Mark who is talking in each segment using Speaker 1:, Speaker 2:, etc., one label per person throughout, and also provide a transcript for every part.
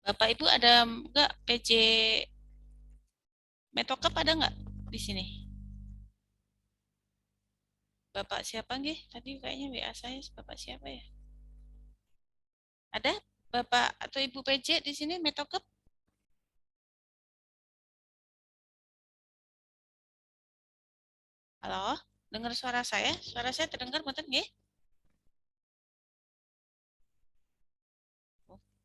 Speaker 1: Bapak Ibu ada enggak PJ Metokep ada nggak di sini? Bapak siapa nggih? Tadi kayaknya WA saya Bapak siapa ya? Ada Bapak atau Ibu PJ di sini Metokep? Halo? Dengar suara saya? Suara saya terdengar betul nggih?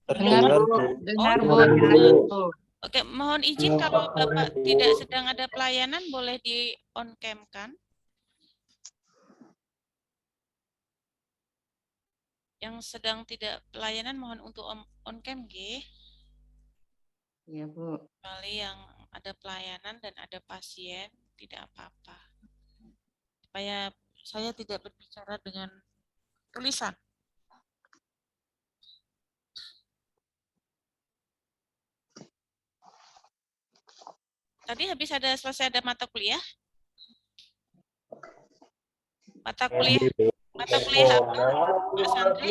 Speaker 2: Dengar,
Speaker 3: Terdengar,
Speaker 2: Bu.
Speaker 3: Bu.
Speaker 2: Dengar, Bu.
Speaker 1: Dengar.
Speaker 2: Jelas, Bu.
Speaker 1: Oke, mohon izin kalau Bapak tidak sedang ada pelayanan boleh di on cam kan? Yang sedang tidak pelayanan mohon untuk on cam nggih.
Speaker 2: Iya, Bu.
Speaker 1: Kecuali yang ada pelayanan dan ada pasien tidak apa-apa. Supaya saya tidak berbicara dengan tulisan. Tadi habis selesai ada mata kuliah. Mata kuliah apa, Pak Santri?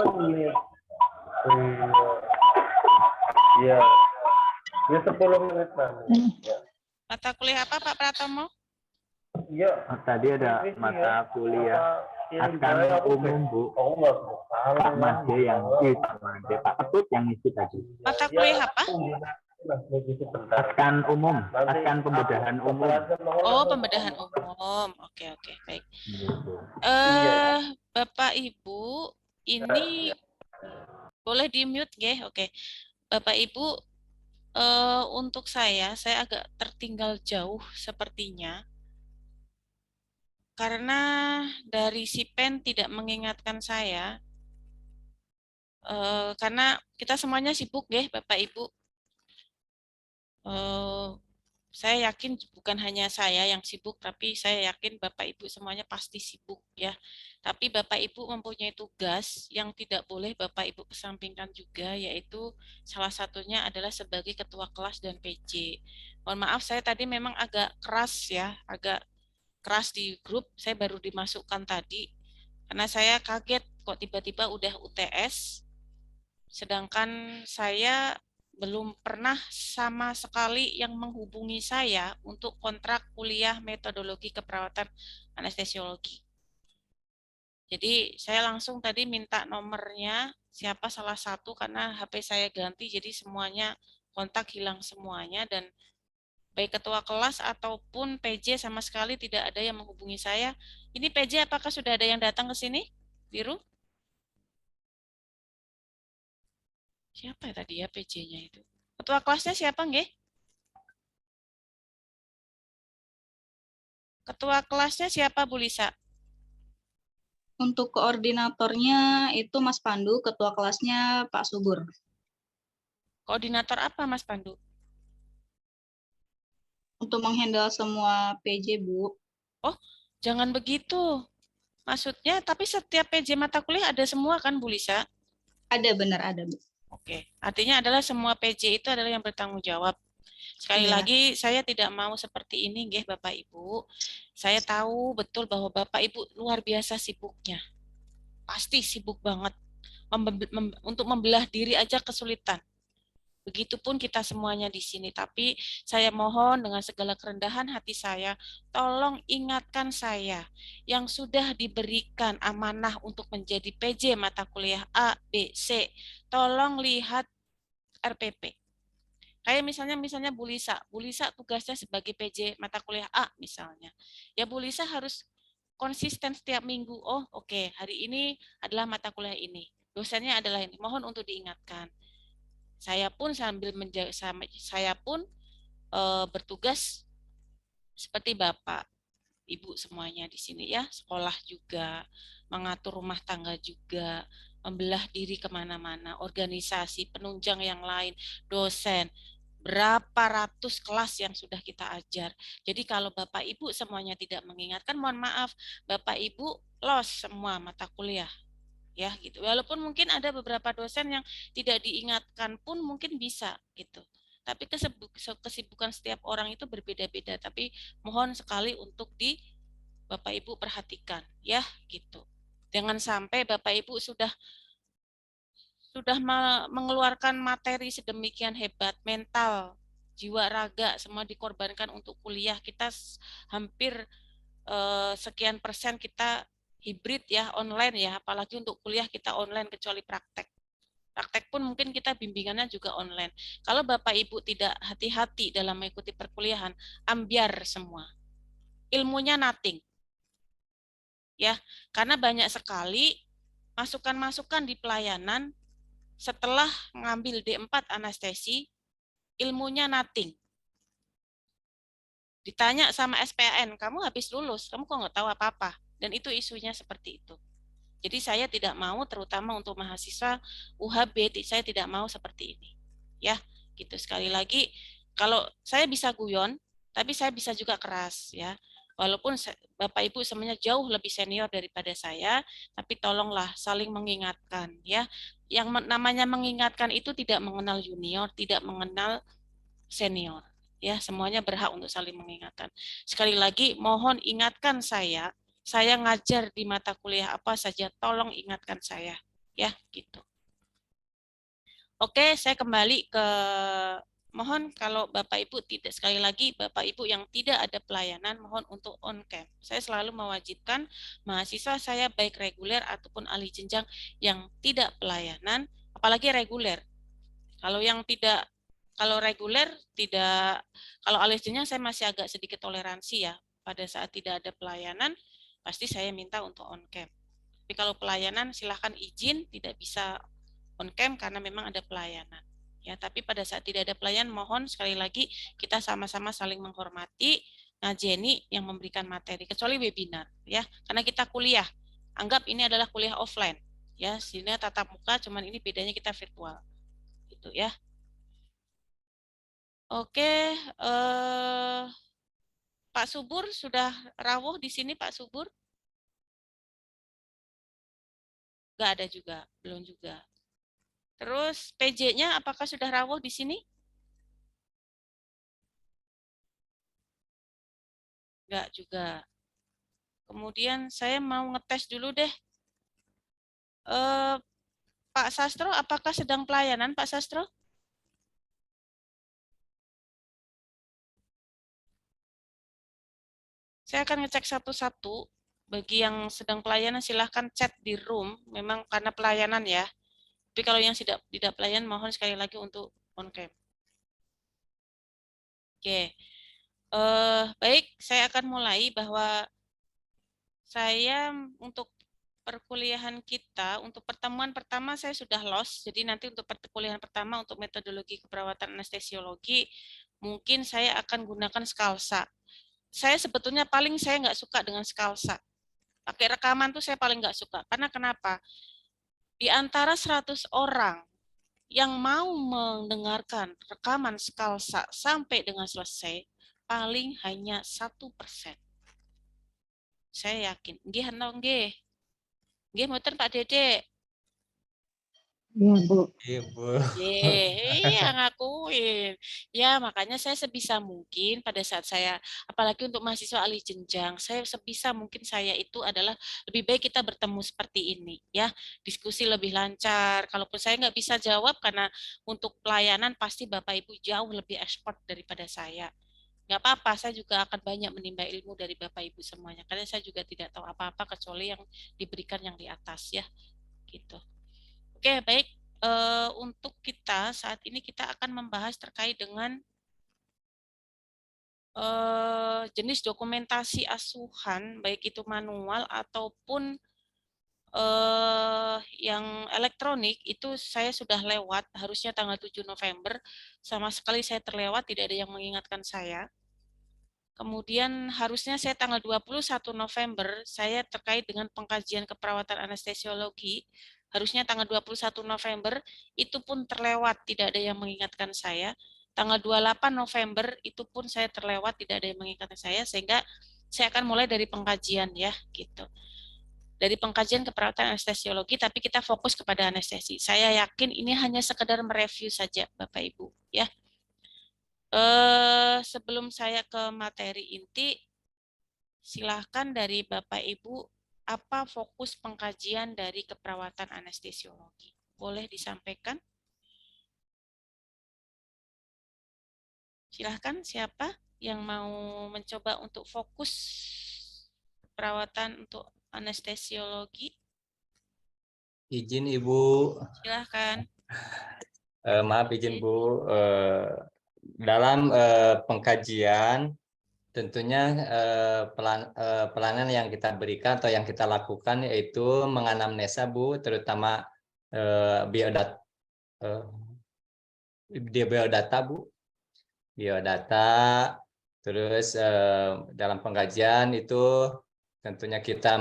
Speaker 3: Iya. Ya 10 menit nanti.
Speaker 1: Mata kuliah apa Pak Pratomo?
Speaker 3: Iya. Tadi ada mata kuliah akan umum, Bu. Pak Made yang Pak Made, Pak Ketut yang isi tadi.
Speaker 1: Mata kuliah apa?
Speaker 3: Akan umum, akan pembedahan umum.
Speaker 1: Oh, pembedahan umum. Oke, baik.
Speaker 3: Gitu.
Speaker 1: Bapak Ibu, ini boleh di mute nggih? Oke. Bapak Ibu, untuk saya agak tertinggal jauh sepertinya. Karena dari si pen tidak mengingatkan saya. Karena kita semuanya sibuk nggih, Bapak Ibu. Saya yakin bukan hanya saya yang sibuk, tapi saya yakin Bapak Ibu semuanya pasti sibuk ya. Tapi Bapak Ibu mempunyai tugas yang tidak boleh Bapak Ibu kesampingkan juga, yaitu salah satunya adalah sebagai ketua kelas dan PJ. Mohon maaf saya tadi memang agak keras ya, agak keras di grup, saya baru dimasukkan tadi. Karena saya kaget kok tiba-tiba udah UTS, sedangkan saya belum pernah sama sekali yang menghubungi saya untuk kontrak kuliah metodologi keperawatan anestesiologi. Jadi saya langsung tadi minta nomornya siapa salah satu karena HP saya ganti jadi semuanya kontak hilang semuanya dan baik ketua kelas ataupun PJ sama sekali tidak ada yang menghubungi saya. Ini PJ apakah sudah ada yang datang ke sini? Biru? Siapa ya tadi ya PJ-nya itu? Ketua kelasnya siapa nggih? Ketua kelasnya siapa Bu Lisa?
Speaker 4: Untuk koordinatornya itu Mas Pandu, ketua kelasnya Pak Subur.
Speaker 1: Koordinator apa Mas Pandu?
Speaker 4: Untuk menghandle semua PJ, Bu.
Speaker 1: Oh, jangan begitu. Maksudnya, tapi setiap PJ mata kuliah ada semua kan Bu Lisa?
Speaker 4: Ada, benar ada, Bu.
Speaker 1: Oke, artinya adalah semua PJ itu adalah yang bertanggung jawab. Sekali
Speaker 4: Iya.
Speaker 1: lagi, saya tidak mau seperti ini, nggih, Bapak Ibu. Saya tahu betul bahwa Bapak Ibu luar biasa sibuknya. Pasti sibuk banget. Untuk membelah diri aja kesulitan. Begitupun kita semuanya di sini. Tapi saya mohon dengan segala kerendahan hati saya, tolong ingatkan saya yang sudah diberikan amanah untuk menjadi PJ mata kuliah A, B, C. Tolong lihat RPP. Kayak misalnya Bu Lisa tugasnya sebagai PJ mata kuliah A misalnya. Ya Bu Lisa harus konsisten setiap minggu. Oh, oke, hari ini adalah mata kuliah ini. Dosennya adalah ini. Mohon untuk diingatkan. Saya pun sambil menjaga, saya pun bertugas seperti Bapak, Ibu semuanya di sini ya, sekolah juga, mengatur rumah tangga juga, membelah diri kemana-mana, organisasi, penunjang yang lain, dosen, berapa ratus kelas yang sudah kita ajar. Jadi kalau Bapak Ibu semuanya tidak mengingatkan, mohon maaf, Bapak Ibu lost semua mata kuliah. Ya gitu. Walaupun mungkin ada beberapa dosen yang tidak diingatkan pun mungkin bisa gitu. Tapi kesibukan setiap orang itu berbeda-beda. Tapi mohon sekali untuk Bapak Ibu perhatikan ya gitu. Jangan sampai Bapak Ibu sudah sudah mengeluarkan materi sedemikian hebat, mental, jiwa, raga, semua dikorbankan untuk kuliah. Kita hampir sekian persen kita hibrid ya, online ya, apalagi untuk kuliah kita online kecuali praktek. Praktek pun mungkin kita bimbingannya juga online. Kalau Bapak Ibu tidak hati-hati dalam mengikuti perkuliahan, ambiar semua. Ilmunya nothing. Ya, karena banyak sekali masukan-masukan di pelayanan setelah mengambil D4 anestesi, ilmunya nothing. Ditanya sama SPAN, kamu habis lulus, kamu kok nggak tahu apa-apa. Dan itu isunya seperti itu. Jadi saya tidak mau, terutama untuk mahasiswa UHB, saya tidak mau seperti ini. Ya, gitu. Sekali lagi, kalau saya bisa guyon, tapi saya bisa juga keras, ya. Walaupun Bapak Ibu semuanya jauh lebih senior daripada saya, tapi tolonglah saling mengingatkan, ya. Yang namanya mengingatkan itu tidak mengenal junior, tidak mengenal senior. Ya, semuanya berhak untuk saling mengingatkan. Sekali lagi, mohon ingatkan saya ngajar di mata kuliah apa saja, tolong ingatkan saya. Ya, gitu. Oke, saya kembali ke mohon kalau Bapak Ibu tidak, sekali lagi Bapak Ibu yang tidak ada pelayanan, mohon untuk on cam. Saya selalu mewajibkan mahasiswa saya baik reguler ataupun ahli jenjang yang tidak pelayanan, apalagi reguler. Kalau yang tidak, kalau reguler tidak, kalau alerginya saya masih agak sedikit toleransi ya. Pada saat tidak ada pelayanan, pasti saya minta untuk on cam. Tapi kalau pelayanan silahkan izin, tidak bisa on cam karena memang ada pelayanan. Ya, tapi pada saat tidak ada pelayanan, mohon sekali lagi kita sama-sama saling menghormati ngajeni yang memberikan materi, kecuali webinar, ya, karena kita kuliah. Anggap ini adalah kuliah offline, ya, sini tatap muka, cuman ini bedanya kita virtual, gitu ya. Oke, Pak Subur sudah rawuh di sini, Pak Subur? Nggak ada juga, belum juga. Terus PJ-nya apakah sudah rawuh di sini? Nggak juga. Kemudian saya mau ngetes dulu deh. Pak Sastro, apakah sedang pelayanan, Pak Sastro? Saya akan ngecek satu-satu. Bagi yang sedang pelayanan silahkan chat di room. Memang karena pelayanan ya. Tapi kalau yang tidak pelayan, mohon sekali lagi untuk on cam. Oke. Baik, saya akan mulai bahwa saya untuk perkuliahan kita, untuk pertemuan pertama saya sudah lost, jadi nanti untuk perkuliahan pertama untuk metodologi keperawatan anestesiologi, mungkin saya akan gunakan skalsa. Saya sebetulnya saya nggak suka dengan skalsa. Pakai rekaman tuh saya paling nggak suka. Karena kenapa? Di antara 100 orang yang mau mendengarkan rekaman skalsa sampai dengan selesai, paling hanya 1%. Saya yakin. Nggih, nggih. Nggih, mboten Pak Dedek.
Speaker 2: Iya, Bu.
Speaker 5: Iya, Bu.
Speaker 1: Iya, ngakuin. Ya, makanya saya sebisa mungkin pada saat saya, apalagi untuk mahasiswa ahli jenjang, saya sebisa mungkin saya itu adalah lebih baik kita bertemu seperti ini, ya. Diskusi lebih lancar. Kalaupun saya nggak bisa jawab, karena untuk pelayanan pasti Bapak Ibu jauh lebih expert daripada saya. Nggak apa-apa, saya juga akan banyak menimba ilmu dari Bapak Ibu semuanya. Karena saya juga tidak tahu apa-apa kecuali yang diberikan yang di atas, ya. Gitu. Oke, baik. Untuk kita saat ini kita akan membahas terkait dengan jenis dokumentasi asuhan, baik itu manual ataupun yang elektronik. Itu saya sudah lewat, harusnya tanggal 7 November. Sama sekali saya terlewat, tidak ada yang mengingatkan saya. Kemudian harusnya saya tanggal 21 November, saya terkait dengan pengkajian keperawatan anestesiologi, harusnya tanggal 21 November, itu pun terlewat, tidak ada yang mengingatkan saya. Tanggal 28 November, itu pun saya terlewat, tidak ada yang mengingatkan saya, sehingga saya akan mulai dari pengkajian ya, gitu. Dari pengkajian keperawatan anestesiologi, tapi kita fokus kepada anestesi. Saya yakin ini hanya sekedar mereview saja, Bapak Ibu, ya. Sebelum saya ke materi inti, silahkan dari Bapak Ibu, apa fokus pengkajian dari keperawatan anestesiologi? boleh disampaikan. Silahkan siapa yang mau mencoba untuk fokus perawatan untuk anestesiologi.
Speaker 5: Izin Ibu,
Speaker 1: Silahkan.
Speaker 5: maaf izin Bu, dalam pengkajian tentunya pelayanan yang kita berikan atau yang kita lakukan yaitu menganamnesa Bu, terutama biodata, biodata Bu, biodata. Terus dalam pengkajian itu tentunya kita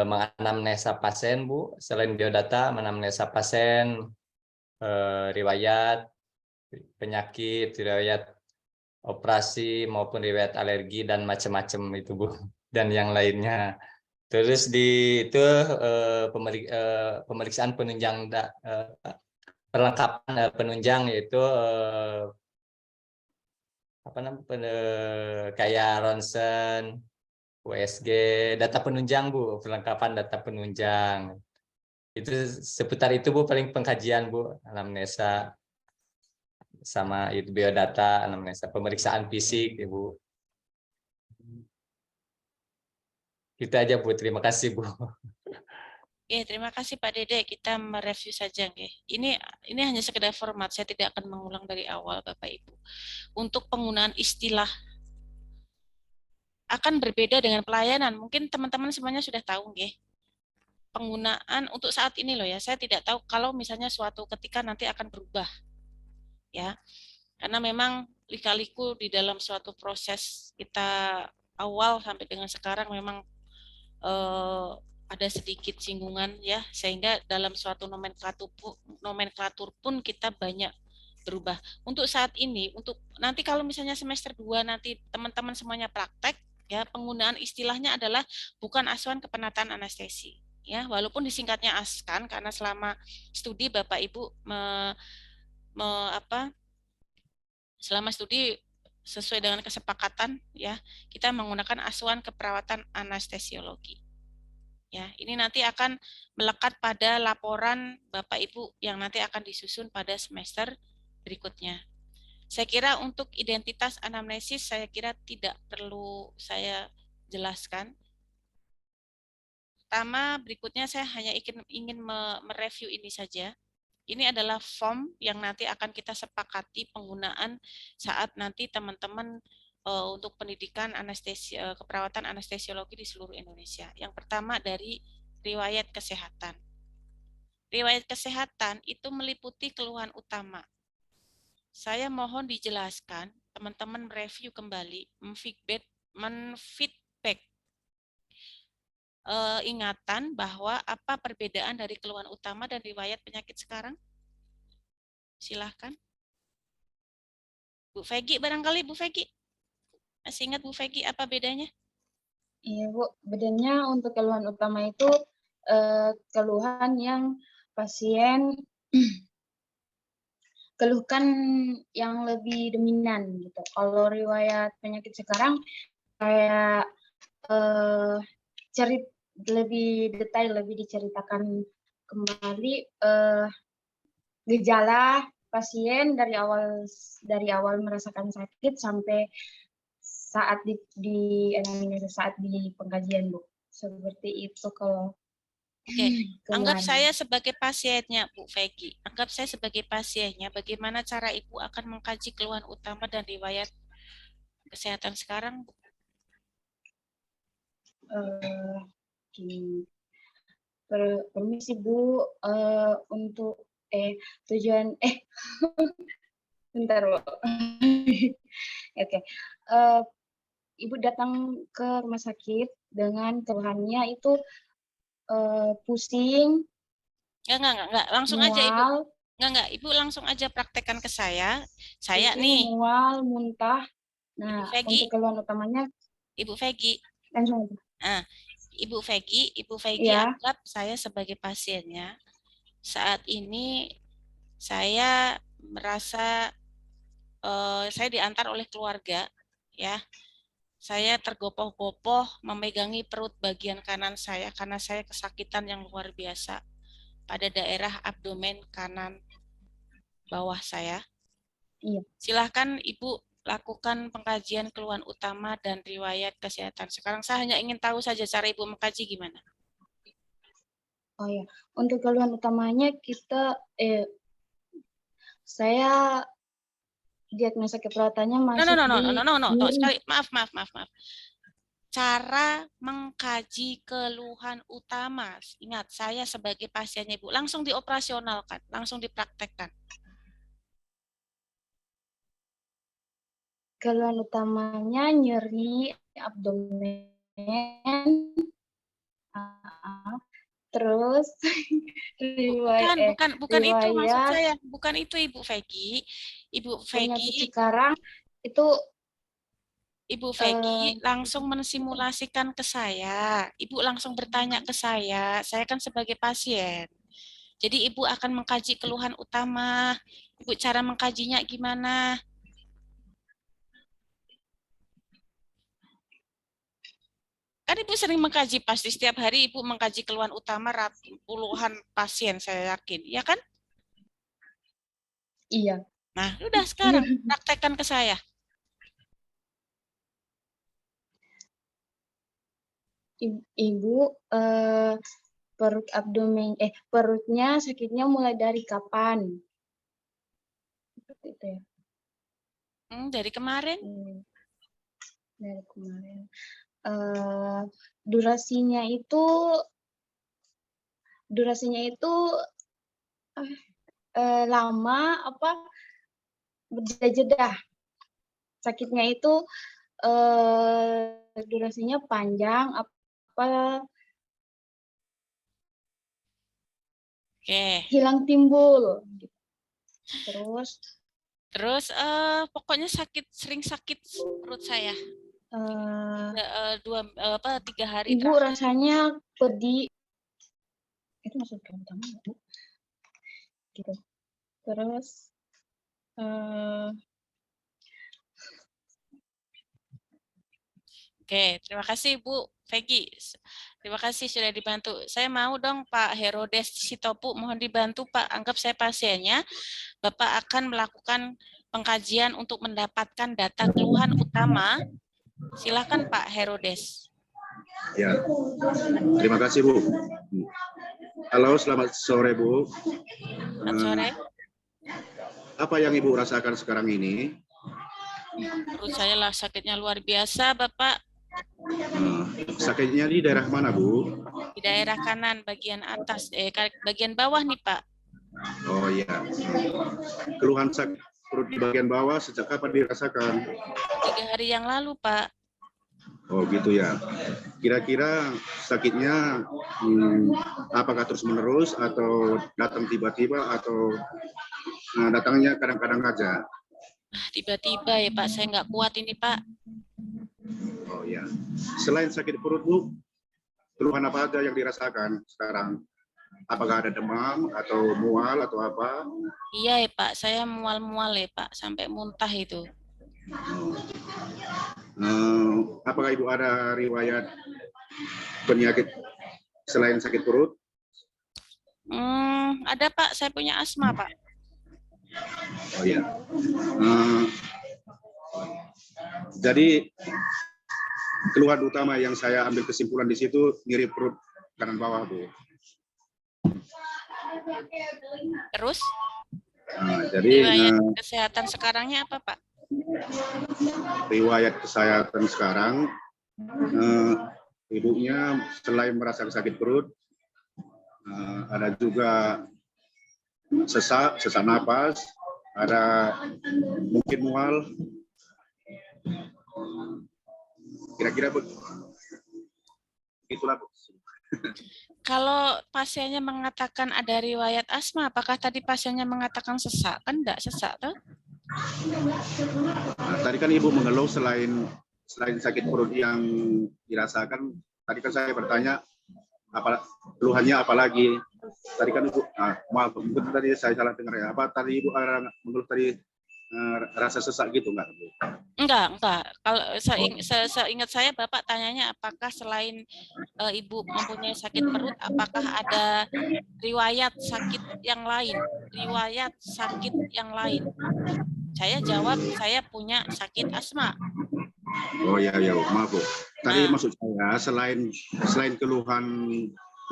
Speaker 5: menganamnesa pasien Bu, selain biodata menganamnesa pasien, riwayat penyakit, riwayat operasi maupun riwayat alergi dan macam-macam itu Bu, dan yang lainnya. Terus di itu pemeriksaan penunjang perlengkapan penunjang yaitu apa namanya, kayak ronsen, USG, data penunjang Bu, perlengkapan data penunjang. Itu seputar itu Bu paling pengkajian Bu, anamnesa sama itu biodata, anamnesa, pemeriksaan fisik Ibu. Itu aja Bu, terima kasih Bu.
Speaker 1: Oke, terima kasih Pak Dede. Kita mereview saja, nggih. Ini hanya sekedar format. Saya tidak akan mengulang dari awal, Bapak Ibu. Untuk penggunaan istilah akan berbeda dengan pelayanan. Mungkin teman-teman semuanya sudah tahu, nggih. Penggunaan untuk saat ini loh ya. Saya tidak tahu kalau misalnya suatu ketika nanti akan berubah, ya. Karena memang lika-liku di dalam suatu proses kita awal sampai dengan sekarang memang ada sedikit singgungan ya, sehingga dalam suatu nomenklatur pun kita banyak berubah. Untuk saat ini, untuk nanti kalau misalnya semester 2 nanti teman-teman semuanya praktek ya, penggunaan istilahnya adalah bukan asuhan kepenataan anestesi ya, walaupun disingkatnya ASKAN karena selama studi Bapak Ibu selama studi sesuai dengan kesepakatan ya, kita menggunakan asuhan keperawatan anestesiologi. Ya, ini nanti akan melekat pada laporan Bapak Ibu yang nanti akan disusun pada semester berikutnya. Saya kira untuk identitas anamnesis saya kira tidak perlu saya jelaskan. Pertama, berikutnya saya hanya ingin mereview ini saja. Ini adalah form yang nanti akan kita sepakati penggunaan saat nanti teman-teman untuk pendidikan keperawatan anestesiologi di seluruh Indonesia. Yang pertama dari riwayat kesehatan. Riwayat kesehatan itu meliputi keluhan utama. Saya mohon dijelaskan, teman-teman mereview kembali, menfeedback ingatan bahwa apa perbedaan dari keluhan utama dan riwayat penyakit sekarang? Silahkan. Bu Fegi, barangkali Bu Fegi. Masih ingat Bu Fegi apa bedanya?
Speaker 2: Iya Bu, bedanya untuk keluhan utama itu keluhan yang pasien keluhkan yang lebih dominan gitu. Kalau riwayat penyakit sekarang kayak lebih detail, lebih diceritakan kembali gejala pasien dari awal merasakan sakit sampai saat saat di pengkajian Bu. Seperti itu kalau
Speaker 1: Oke, anggap saya sebagai pasiennya Bu Fegi. Anggap saya sebagai pasiennya. Bagaimana cara Ibu akan mengkaji keluhan utama dan riwayat kesehatan sekarang, Bu?
Speaker 2: Permisi Bu, untuk tujuan bentar Bu. Oke. Ibu datang ke rumah sakit dengan keluhannya itu pusing,
Speaker 1: Enggak. Langsung
Speaker 2: mual,
Speaker 1: aja Ibu. Enggak. Ibu langsung aja praktekkan ke saya. Saya
Speaker 2: pusing,
Speaker 1: nih,
Speaker 2: mual, muntah.
Speaker 1: Ibu
Speaker 2: Nah,
Speaker 1: Fegi.
Speaker 2: untuk keluhan utamanya
Speaker 1: Ibu Fegi.
Speaker 2: langsung aja.
Speaker 1: Ibu Fegi
Speaker 2: Ya.
Speaker 1: anggap saya sebagai pasiennya. Saat ini saya merasa saya diantar oleh keluarga, ya. Saya tergopoh-gopoh memegangi perut bagian kanan saya karena saya kesakitan yang luar biasa. pada daerah abdomen kanan bawah saya.
Speaker 2: Iya.
Speaker 1: Silahkan Ibu lakukan pengkajian keluhan utama dan riwayat kesehatan. Sekarang saya hanya ingin tahu saja cara Ibu mengkaji gimana.
Speaker 2: Oh ya, untuk keluhan utamanya saya diagnosa keperawatannya masuk
Speaker 1: No.
Speaker 2: nyeri.
Speaker 1: Sekali, maaf. Cara mengkaji keluhan utama. Ingat, saya sebagai pasiennya Ibu, langsung dioperasionalkan, langsung dipraktekkan.
Speaker 2: Keluhan utamanya nyeri abdomen, terus
Speaker 1: Bukan itu maksud
Speaker 2: riwayat
Speaker 1: saya, bukan itu Ibu Vegi.
Speaker 2: penyakit sekarang itu
Speaker 1: Ibu Vegi langsung mensimulasikan ke saya. Ibu langsung bertanya ke saya kan sebagai pasien. Jadi Ibu akan mengkaji keluhan utama. Ibu cara mengkajinya gimana? Kan Ibu sering mengkaji, pasti setiap hari Ibu mengkaji keluhan utama puluhan pasien, saya yakin. Ya kan?
Speaker 2: iya.
Speaker 1: Nah, udah sekarang praktekkan ke saya.
Speaker 2: Ibu perutnya sakitnya mulai dari kapan? Seperti itu ya.
Speaker 1: Dari kemarin?
Speaker 2: Dari kemarin. Durasinya itu lama apa berjeda-jeda. Sakitnya itu durasinya panjang apa hilang timbul. Terus
Speaker 1: pokoknya sering sakit perut saya. 3 hari
Speaker 2: Ibu
Speaker 1: terakhir.
Speaker 2: rasanya pedih. Itu masuk ke utama Bu. Gitu. Terus
Speaker 1: Oke, terima kasih Bu Vegi. Terima kasih sudah dibantu. Saya mau dong Pak Herodes Sitopu, mohon dibantu Pak. Anggap saya pasiennya. Bapak akan melakukan pengkajian untuk mendapatkan data keluhan utama. Silakan Pak Herodes.
Speaker 6: Ya, terima kasih Bu. Halo, selamat sore Bu.
Speaker 1: Selamat sore.
Speaker 6: Apa yang Ibu rasakan sekarang ini?
Speaker 1: Perut saya lah sakitnya luar biasa Bapak.
Speaker 6: Sakitnya di daerah mana Bu?
Speaker 1: Di daerah kanan bagian atas, bagian bawah nih Pak.
Speaker 6: Oh iya. Keluhan sakit perut di bagian bawah sejak kapan dirasakan?
Speaker 1: 3 hari yang lalu Pak.
Speaker 6: Oh gitu ya. Kira-kira sakitnya apakah terus menerus atau datang tiba-tiba atau datangnya kadang-kadang aja?
Speaker 1: Tiba-tiba ya Pak, saya nggak kuat ini Pak.
Speaker 6: Oh ya. Selain sakit perut Bu, keluhan apa aja yang dirasakan sekarang? Apakah ada demam atau mual atau apa?
Speaker 1: Iya ya Pak, saya mual-mual ya Pak, sampai muntah itu.
Speaker 6: Apakah Ibu ada riwayat penyakit selain sakit perut?
Speaker 1: Ada Pak, saya punya asma Pak.
Speaker 6: Oh ya. Jadi keluhan utama yang saya ambil kesimpulan di situ nyeri perut kanan bawah Bu.
Speaker 1: Terus?
Speaker 6: Jadi
Speaker 1: riwayat kesehatan sekarangnya apa Pak?
Speaker 6: Riwayat kesehatan sekarang, ibunya selain merasa sakit perut, ada juga sesak napas, ada mungkin mual. Kira-kira itulah Bu.
Speaker 1: Kalau pasiennya mengatakan ada riwayat asma, apakah tadi pasiennya mengatakan sesak? Kan enggak sesak tuh?
Speaker 6: Tadi kan Ibu mengeluh selain sakit perut yang dirasakan, tadi kan saya bertanya keluhannya apa lagi? Tadi kan Ibu, maaf mungkin tadi saya salah dengar ya. Apa tadi Ibu mengeluh tadi rasa sesak gitu nggak, Bu?
Speaker 1: Enggak. Kalau seingat saya Bapak tanyanya apakah selain Ibu mempunyai sakit perut, apakah ada riwayat sakit yang lain? Riwayat sakit yang lain. Saya jawab, saya punya sakit asma.
Speaker 6: Oh ya, maaf, Bu. Tadi
Speaker 1: Nah.
Speaker 6: maksud saya selain keluhan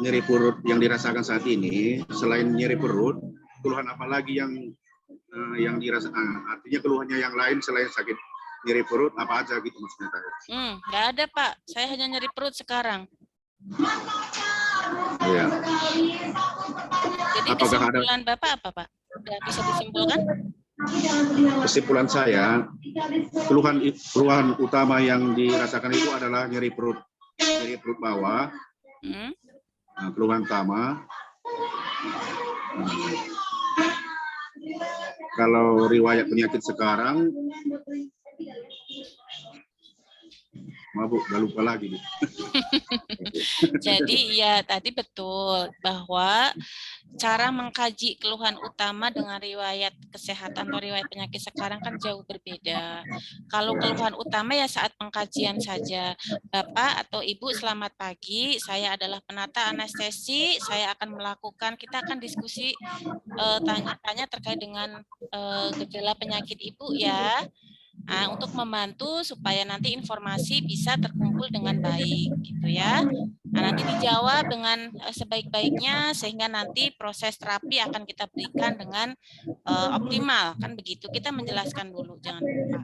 Speaker 6: nyeri perut yang dirasakan saat ini, selain nyeri perut, keluhan apa lagi yang dirasakan? Artinya keluhannya yang lain selain sakit nyeri perut apa aja gitu maksudnya tadi?
Speaker 1: Nggak ada Pak, saya hanya nyeri perut sekarang.
Speaker 6: Iya.
Speaker 1: Jadi
Speaker 6: Apakah
Speaker 1: kesimpulan Bapak apa Pak? Udah bisa disimpulkan?
Speaker 6: Kesimpulan saya, keluhan utama yang dirasakan itu adalah nyeri perut bawah, keluhan utama. Kalau riwayat penyakit sekarang, mabuk, gak lupa lagi.
Speaker 1: Jadi ya tadi betul bahwa cara mengkaji keluhan utama dengan riwayat kesehatan atau riwayat penyakit sekarang kan jauh berbeda. Kalau keluhan utama ya saat pengkajian saja. Bapak atau Ibu selamat pagi, saya adalah penata anestesi, saya akan melakukan, kita akan diskusi tanya-tanya terkait dengan gejala penyakit Ibu ya. Nah, untuk membantu supaya nanti informasi bisa terkumpul dengan baik gitu ya. Nah, nanti dijawab dengan sebaik-baiknya sehingga nanti proses terapi akan kita berikan dengan optimal, kan begitu. Kita menjelaskan dulu, jangan lupa.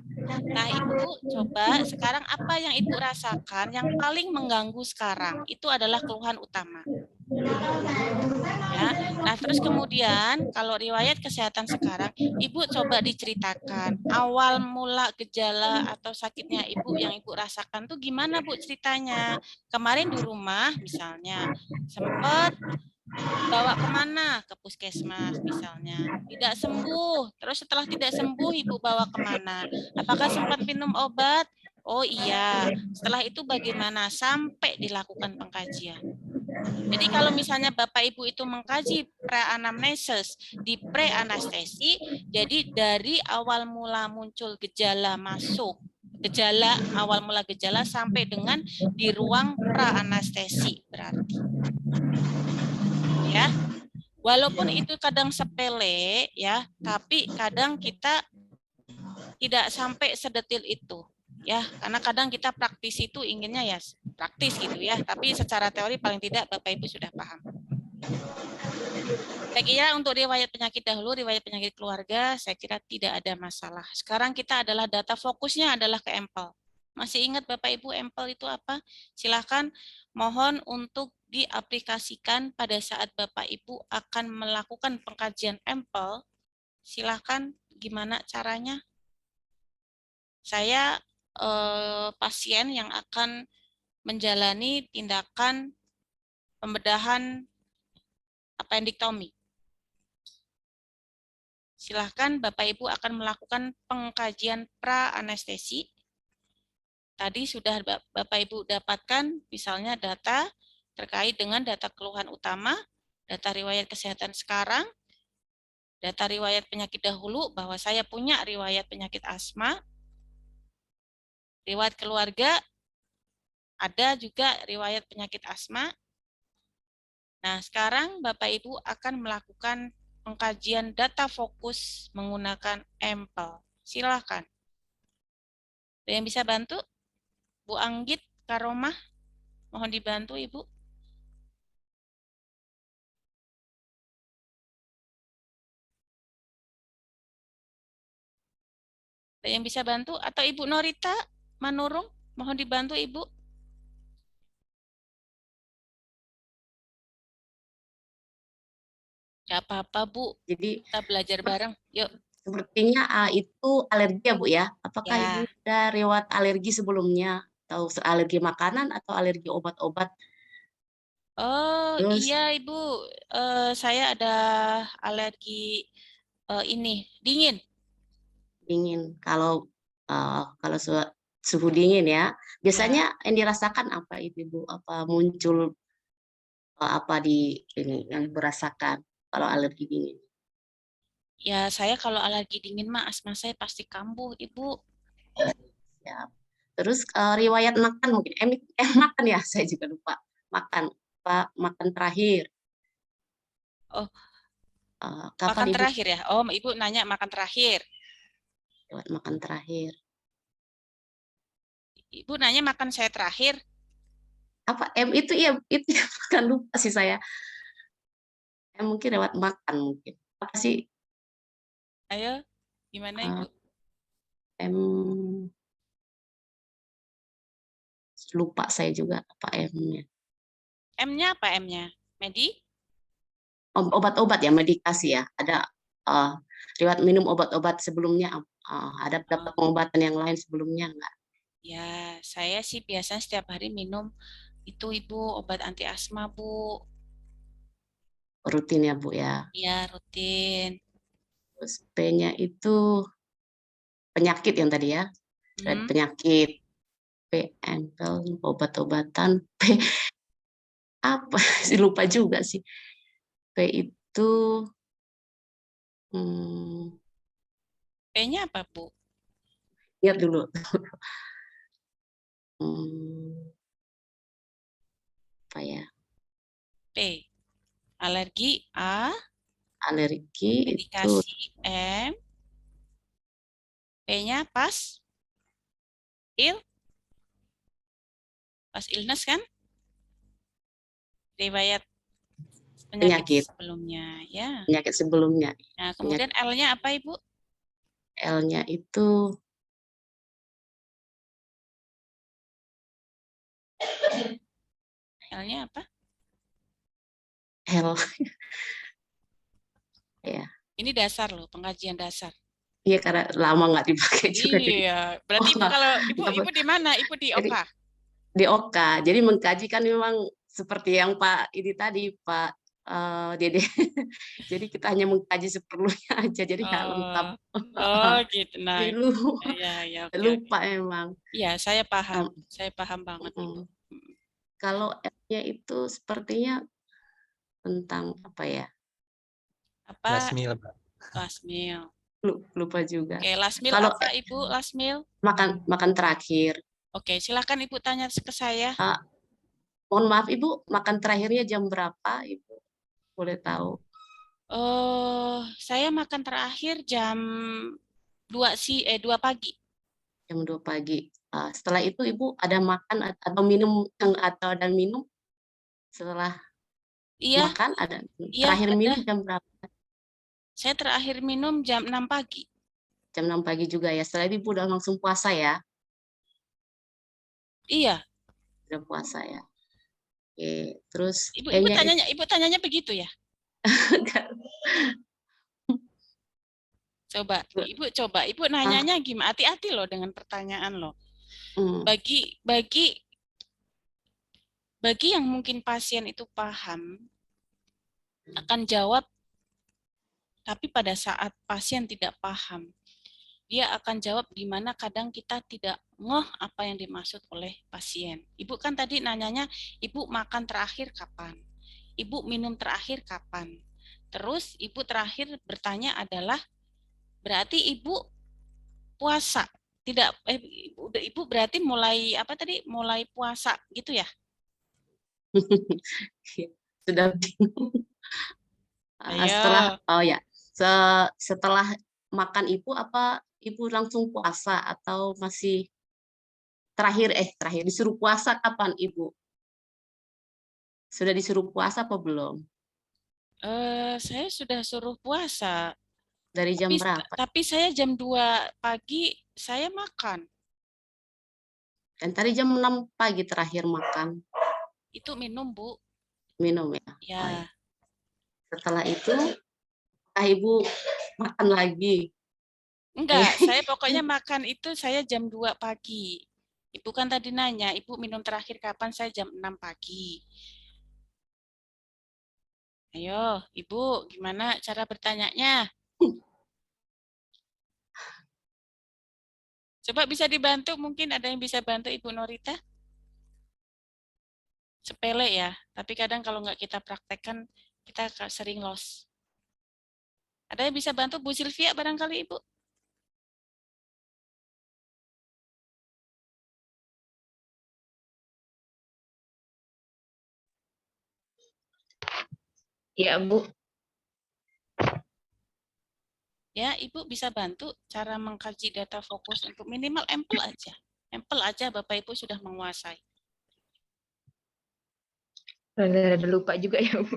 Speaker 1: Nah, Ibu coba sekarang apa yang Ibu rasakan yang paling mengganggu sekarang? Itu adalah keluhan utama. Ya. Nah, terus kemudian kalau riwayat kesehatan sekarang, Ibu coba diceritakan awal mula gejala atau sakitnya Ibu yang Ibu rasakan tuh gimana Bu ceritanya? Kemarin di rumah misalnya sempat bawa kemana? Ke puskesmas misalnya. Tidak sembuh. Terus setelah tidak sembuh Ibu bawa kemana? Apakah sempat minum obat? Oh iya. Setelah itu bagaimana? Sampai dilakukan pengkajian. Jadi kalau misalnya Bapak Ibu itu mengkaji pre-anamnesis di pre-anestesi, jadi dari awal mula muncul gejala masuk, awal mula gejala sampai dengan di ruang pra-anestesi berarti. Ya. Walaupun itu kadang sepele ya, tapi kadang kita tidak sampai sedetil itu. Ya, karena kadang kita praktisi itu inginnya ya praktis gitu ya, tapi secara teori paling tidak Bapak Ibu sudah paham. Saya kira untuk riwayat penyakit dahulu, riwayat penyakit keluarga, saya kira tidak ada masalah. Sekarang kita adalah data fokusnya adalah ke EMPEL. Masih ingat Bapak Ibu EMPEL itu apa? Silahkan mohon untuk diaplikasikan pada saat Bapak Ibu akan melakukan pengkajian EMPEL. Silahkan gimana caranya? Saya pasien yang akan menjalani tindakan pembedahan appendektomi. Silahkan Bapak Ibu akan melakukan pengkajian pra-anestesi. Tadi sudah Bapak Ibu dapatkan misalnya data terkait dengan data keluhan utama, data riwayat kesehatan sekarang, data riwayat penyakit dahulu bahwa saya punya riwayat penyakit asma, riwayat keluarga, ada juga riwayat penyakit asma. Nah, sekarang Bapak Ibu akan melakukan pengkajian data fokus menggunakan EMPEL. Silakan. Ada yang bisa bantu? Bu Anggit, Karomah, mohon dibantu Ibu. Ada yang bisa bantu? Atau Ibu Norita Manurung, mohon dibantu Ibu. Gak apa-apa Bu,
Speaker 7: Jadi
Speaker 1: kita belajar bareng. Yuk.
Speaker 7: sepertinya itu alergi ya Bu ya? Apakah
Speaker 1: Ya.
Speaker 7: Ibu sudah riwayat alergi sebelumnya? Atau alergi makanan atau alergi obat-obat?
Speaker 1: Oh
Speaker 7: Terus
Speaker 1: iya Ibu, saya ada alergi ini, dingin.
Speaker 7: dingin. Kalau suhu dingin ya, biasanya yang dirasakan apa itu Bu? Apa muncul apa di ini yang dirasakan kalau alergi dingin?
Speaker 1: Ya, saya kalau alergi dingin mah asma saya pasti kambuh, Ibu.
Speaker 7: Siap. Terus riwayat makan mungkin, makan ya, saya juga lupa. Makan, Pak, makan terakhir.
Speaker 1: Oh,
Speaker 7: Kapan
Speaker 1: makan
Speaker 7: Ibu
Speaker 1: terakhir ya? Oh, Ibu nanya makan terakhir.
Speaker 7: lewat makan terakhir?
Speaker 1: Ibu nanya makan saya terakhir.
Speaker 7: Apa itu ya, itu ya, bukan, lupa sih saya. Mungkin lewat makan mungkin. Apa sih?
Speaker 1: Ayo, gimana Ibu?
Speaker 7: M lupa saya juga apa M-nya.
Speaker 1: M-nya apa M-nya? Medi?
Speaker 7: Obat-obat ya, medikasi ya. Ada riwayat minum obat-obat sebelumnya, ada dapat pengobatan yang lain sebelumnya enggak?
Speaker 1: Ya, saya sih biasanya setiap hari minum itu Ibu obat anti asma, Bu.
Speaker 7: Rutin ya Bu ya.
Speaker 1: Iya, rutin.
Speaker 7: Terus P-nya itu penyakit yang tadi ya. Penyakit. P, empel, obat-obatan. P apa sih, lupa juga sih. P itu
Speaker 1: P-nya apa, Bu?
Speaker 7: lihat dulu. Apa ya?
Speaker 1: P. Alergi A.
Speaker 7: Alergi itu
Speaker 1: Medikasi M. P-nya pas. Pas illness kan? Riwayat penyakit sebelumnya, ya.
Speaker 7: Penyakit sebelumnya.
Speaker 1: Nah, kemudian L-nya apa, Ibu?
Speaker 7: L-nya itu
Speaker 1: L-nya apa?
Speaker 7: L. Ya.
Speaker 1: Ini dasar loh, pengkajian dasar.
Speaker 7: Iya, karena lama nggak dipakai juga.
Speaker 1: Iya, berarti Ibu kalau Ibu di mana? Ibu di OKA?
Speaker 7: Di OKA. Jadi mengkaji kan memang seperti yang Pak ini tadi, Pak Dede. Jadi kita hanya mengkaji seperlunya aja, jadi nggak lengkap.
Speaker 1: Oh, gitu. Nah, ya, oke.
Speaker 7: Lupa emang.
Speaker 1: Iya, saya paham. Saya paham banget, Ibu.
Speaker 7: Kalau F-nya itu sepertinya tentang apa ya?
Speaker 1: Apa?
Speaker 5: Last meal, Pak.
Speaker 1: Last meal.
Speaker 7: Lupa juga.
Speaker 1: Oke, last meal
Speaker 7: Kalau
Speaker 1: apa, Ibu? Last meal?
Speaker 7: Makan terakhir.
Speaker 1: Oke, silakan Ibu tanya ke saya.
Speaker 7: Mohon maaf Ibu, makan terakhirnya jam berapa, Ibu? Boleh tahu?
Speaker 1: Saya makan terakhir jam 2 pagi.
Speaker 7: Jam 2 pagi. Setelah itu Ibu ada makan atau minum dan minum setelah makan ada. Terakhir minum jam berapa?
Speaker 1: Saya terakhir minum jam 6 pagi.
Speaker 7: Jam 6 pagi juga ya. Setelah itu Ibu udah langsung puasa ya?
Speaker 1: Iya.
Speaker 7: Udah puasa ya. Oke, terus
Speaker 1: Ibu tanyanya begitu ya? Ibu nanyanya gimana? Hati-hati loh dengan pertanyaan loh. Bagi yang mungkin pasien itu paham akan jawab, tapi pada saat pasien tidak paham, dia akan jawab di mana kadang kita tidak ngeh apa yang dimaksud oleh pasien. Ibu kan tadi nanyanya, Ibu makan terakhir kapan? Ibu minum terakhir kapan? Terus Ibu terakhir bertanya adalah, berarti Ibu puasa? Tidak, Ibu berarti mulai apa tadi? Mulai puasa gitu ya?
Speaker 7: Sudah bingung. Setelah makan Ibu apa Ibu langsung puasa atau masih terakhir disuruh puasa kapan Ibu? Sudah disuruh puasa apa belum?
Speaker 1: Saya sudah suruh puasa.
Speaker 7: Dari jam berapa?
Speaker 1: Tapi saya jam 2 pagi saya makan.
Speaker 7: Dan tadi jam 6 pagi terakhir makan.
Speaker 1: Itu minum, Bu.
Speaker 7: Minum ya?
Speaker 1: Ya.
Speaker 7: Oh, ya. Setelah itu Ibu makan lagi?
Speaker 1: Enggak, saya pokoknya makan itu saya jam 2 pagi. Ibu kan tadi nanya, Ibu minum terakhir kapan? Saya jam 6 pagi. Ayo, Ibu, gimana cara bertanyanya? Coba bisa dibantu, mungkin ada yang bisa bantu Ibu Norita? Sepele ya, tapi kadang kalau nggak kita praktekkan, kita sering lost. Ada yang bisa bantu Bu Sylvia barangkali Ibu?
Speaker 2: Iya, Bu.
Speaker 1: Ya, Ibu bisa bantu cara mengkaji data fokus untuk minimal ampel aja. Ampel aja Bapak Ibu sudah menguasai.
Speaker 2: Rada lupa juga ya, Bu.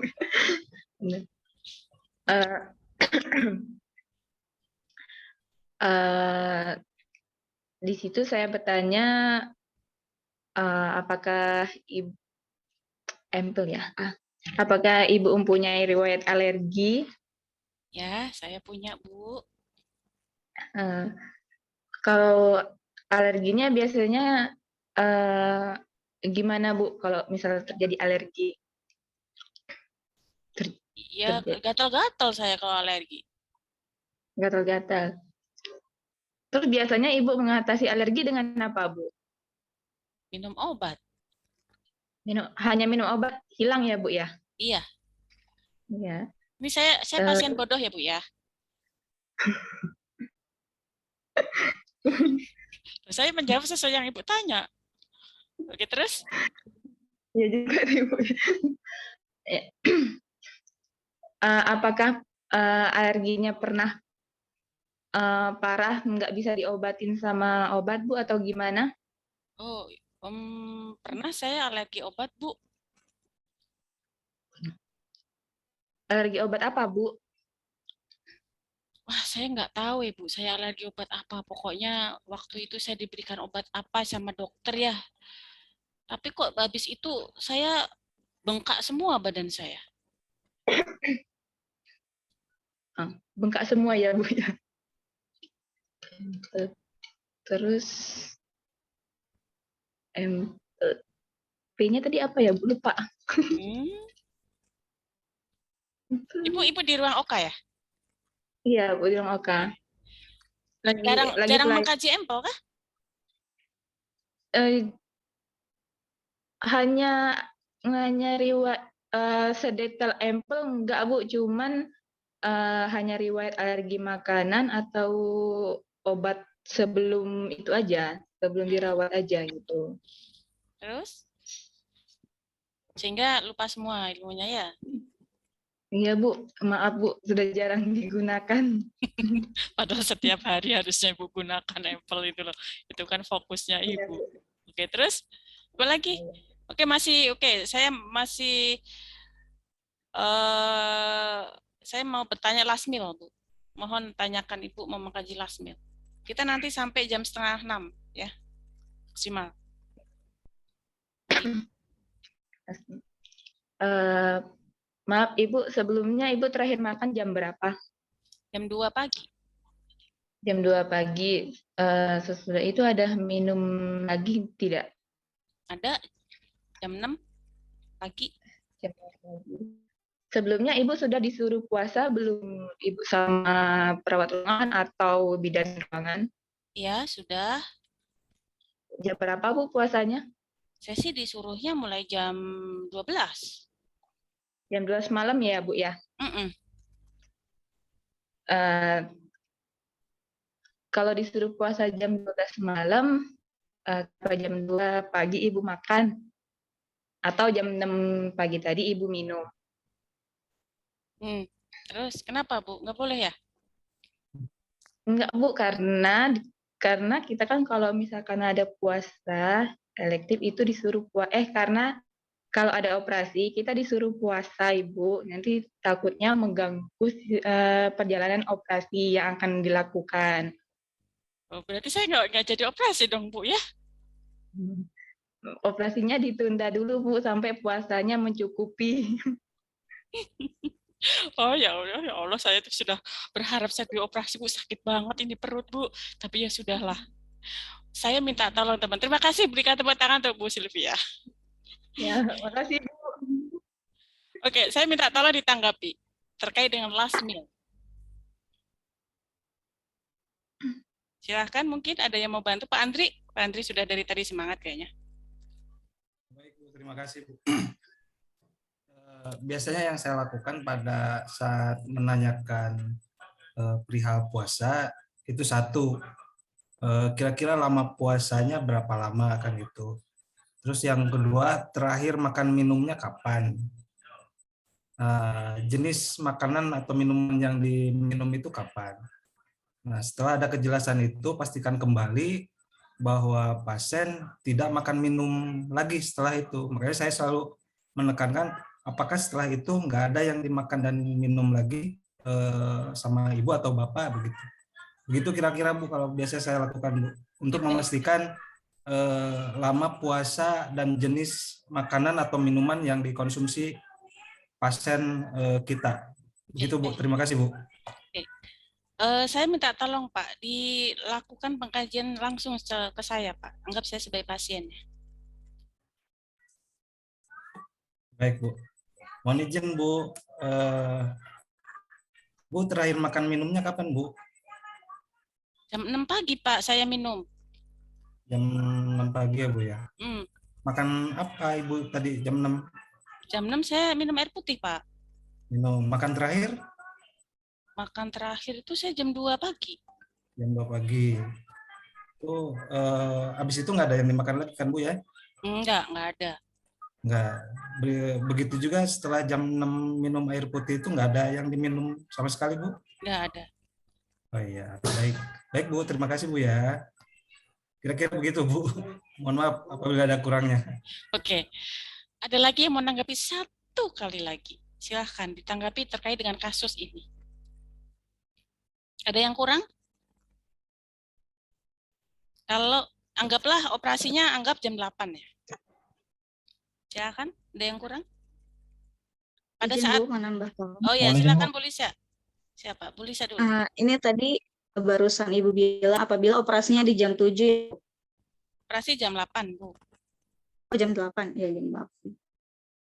Speaker 2: Eh, eh, di situ saya bertanya apakah ibu ampel ya? Apakah ibu mempunyai riwayat alergi?
Speaker 1: Ya, saya punya Bu.
Speaker 2: Eh, kalau alerginya biasanya gimana Bu? Kalau misalnya terjadi alergi?
Speaker 1: Ya, gatal-gatal saya kalau alergi.
Speaker 2: Gatal-gatal. Terus biasanya ibu mengatasi alergi dengan apa, Bu?
Speaker 1: Minum obat.
Speaker 2: Hanya minum obat hilang ya, Bu ya?
Speaker 1: Iya.
Speaker 2: Iya.
Speaker 1: Ini saya pasien bodoh ya Bu ya. Saya menjawab sesuai yang Ibu tanya. Oke, terus?
Speaker 2: Ya juga Bu. Apakah alerginya pernah parah nggak bisa diobatin sama obat Bu atau gimana?
Speaker 1: Oh, pernah saya alergi obat Bu.
Speaker 2: Alergi obat apa Bu?
Speaker 1: Wah, saya nggak tahu Ibu, saya alergi obat apa. Pokoknya waktu itu saya diberikan obat apa sama dokter ya. Tapi kok habis itu saya bengkak semua badan saya.
Speaker 2: Bengkak semua ya Bu ya. Terus P-nya tadi apa ya Bu? Lupa.
Speaker 1: Ibu di ruang OKA ya?
Speaker 2: Iya Bu, di ruang OKA.
Speaker 1: Jarang mengkaji ampel kah?
Speaker 2: Hanya riwayat sedetail ampel enggak Bu, cuman hanya riwayat alergi makanan atau obat sebelum itu aja, sebelum dirawat aja gitu.
Speaker 1: Terus? Sehingga lupa semua ilmunya ya?
Speaker 2: Iya Bu, maaf Bu, sudah jarang digunakan.
Speaker 1: Padahal setiap hari harusnya Ibu gunakan ampel itu loh. Itu kan fokusnya Ibu. Oke, terus? Apa lagi? Oke, saya masih saya mau bertanya last meal, Bu. Mohon tanyakan Ibu mau mengkaji last meal. Kita nanti sampai jam 5:30 ya. Maksimal.
Speaker 2: Maaf Ibu, sebelumnya Ibu terakhir makan jam berapa?
Speaker 1: Jam 2 pagi.
Speaker 2: Jam 2 pagi. Sesudah itu ada minum lagi tidak?
Speaker 1: Ada jam 6 pagi.
Speaker 2: Jam 6 pagi. Sebelumnya Ibu sudah disuruh puasa belum Ibu sama perawat ruangan atau bidan ruangan?
Speaker 1: Iya, sudah.
Speaker 2: Jam berapa Bu puasanya?
Speaker 1: Saya sih disuruhnya mulai jam 12.
Speaker 2: Jam 12 malam ya Bu ya? Kalau disuruh puasa jam 12 malam, jam 2 pagi Ibu makan? Atau jam 6 pagi tadi Ibu minum?
Speaker 1: Terus kenapa Bu? Nggak boleh ya?
Speaker 2: Enggak Bu, karena kita kan kalau misalkan ada puasa elektif itu disuruh karena kalau ada operasi kita disuruh puasa Ibu, nanti takutnya mengganggu perjalanan operasi yang akan dilakukan.
Speaker 1: Oh, berarti saya nggak jadi operasi dong Bu ya?
Speaker 2: Operasinya ditunda dulu Bu sampai puasanya mencukupi.
Speaker 1: Oh ya Allah, saya tuh sudah berharap saya dioperasi Bu, sakit banget ini perut Bu. Tapi ya sudahlah. Saya minta tolong teman. Terima kasih, berikan tepuk tangan untuk Bu Sylvia.
Speaker 2: Ya, makasih Bu.
Speaker 1: Oke, saya minta tolong ditanggapi terkait dengan last meal. Silahkan, mungkin ada yang mau bantu Pak Andri. Pak Andri sudah dari tadi semangat kayaknya.
Speaker 8: Baik Bu, terima kasih Bu. Biasanya yang saya lakukan pada saat menanyakan perihal puasa itu satu, kira-kira lama puasanya berapa lama kan gitu. Terus yang kedua, terakhir makan minumnya kapan? Jenis makanan atau minuman yang diminum itu kapan? Nah, setelah ada kejelasan itu, pastikan kembali bahwa pasien tidak makan minum lagi setelah itu. Makanya saya selalu menekankan, apakah setelah itu nggak ada yang dimakan dan minum lagi sama ibu atau bapak begitu. Begitu kira-kira Bu kalau biasa saya lakukan Bu, untuk memastikan lama puasa dan jenis makanan atau minuman yang dikonsumsi pasien kita. Begitu Bu, terima kasih Bu.
Speaker 1: Saya minta tolong Pak, dilakukan pengkajian langsung ke saya Pak. Anggap saya sebagai pasiennya.
Speaker 8: Baik Bu. Mohon izin Bu, Bu terakhir makan minumnya kapan Bu?
Speaker 1: Jam 6 pagi Pak, saya minum.
Speaker 8: Jam 6 pagi ya Bu ya? Makan apa Ibu tadi jam 6?
Speaker 1: Jam 6 saya minum air putih Pak.
Speaker 8: Minum. Makan terakhir?
Speaker 1: Makan terakhir itu saya jam 2 pagi.
Speaker 8: Jam 2 pagi. Itu habis itu nggak ada yang dimakan lagi kan Bu ya?
Speaker 1: Enggak ada.
Speaker 8: Enggak. Begitu juga setelah jam 6 minum air putih itu nggak ada yang diminum sama sekali Bu?
Speaker 1: Nggak ada.
Speaker 8: Oh iya, baik. Baik Bu, terima kasih Bu ya. Kira-kira begitu Bu. Mohon maaf apabila ada kurangnya.
Speaker 1: Oke. Ada lagi yang mau menanggapi satu kali lagi? Silahkan ditanggapi terkait dengan kasus ini. Ada yang kurang? Kalau anggaplah operasinya anggap jam 8 ya. Silakan, ada yang kurang? Pada saat
Speaker 4: menambah.
Speaker 1: Oh ya, silakan Bu Lisa. Siapa? Bu Lisa dulu.
Speaker 4: Ini tadi barusan Ibu bilang apabila operasinya di jam 7.
Speaker 1: Operasi jam 8, Bu.
Speaker 4: Oh, jam 8. Ya, jam 8.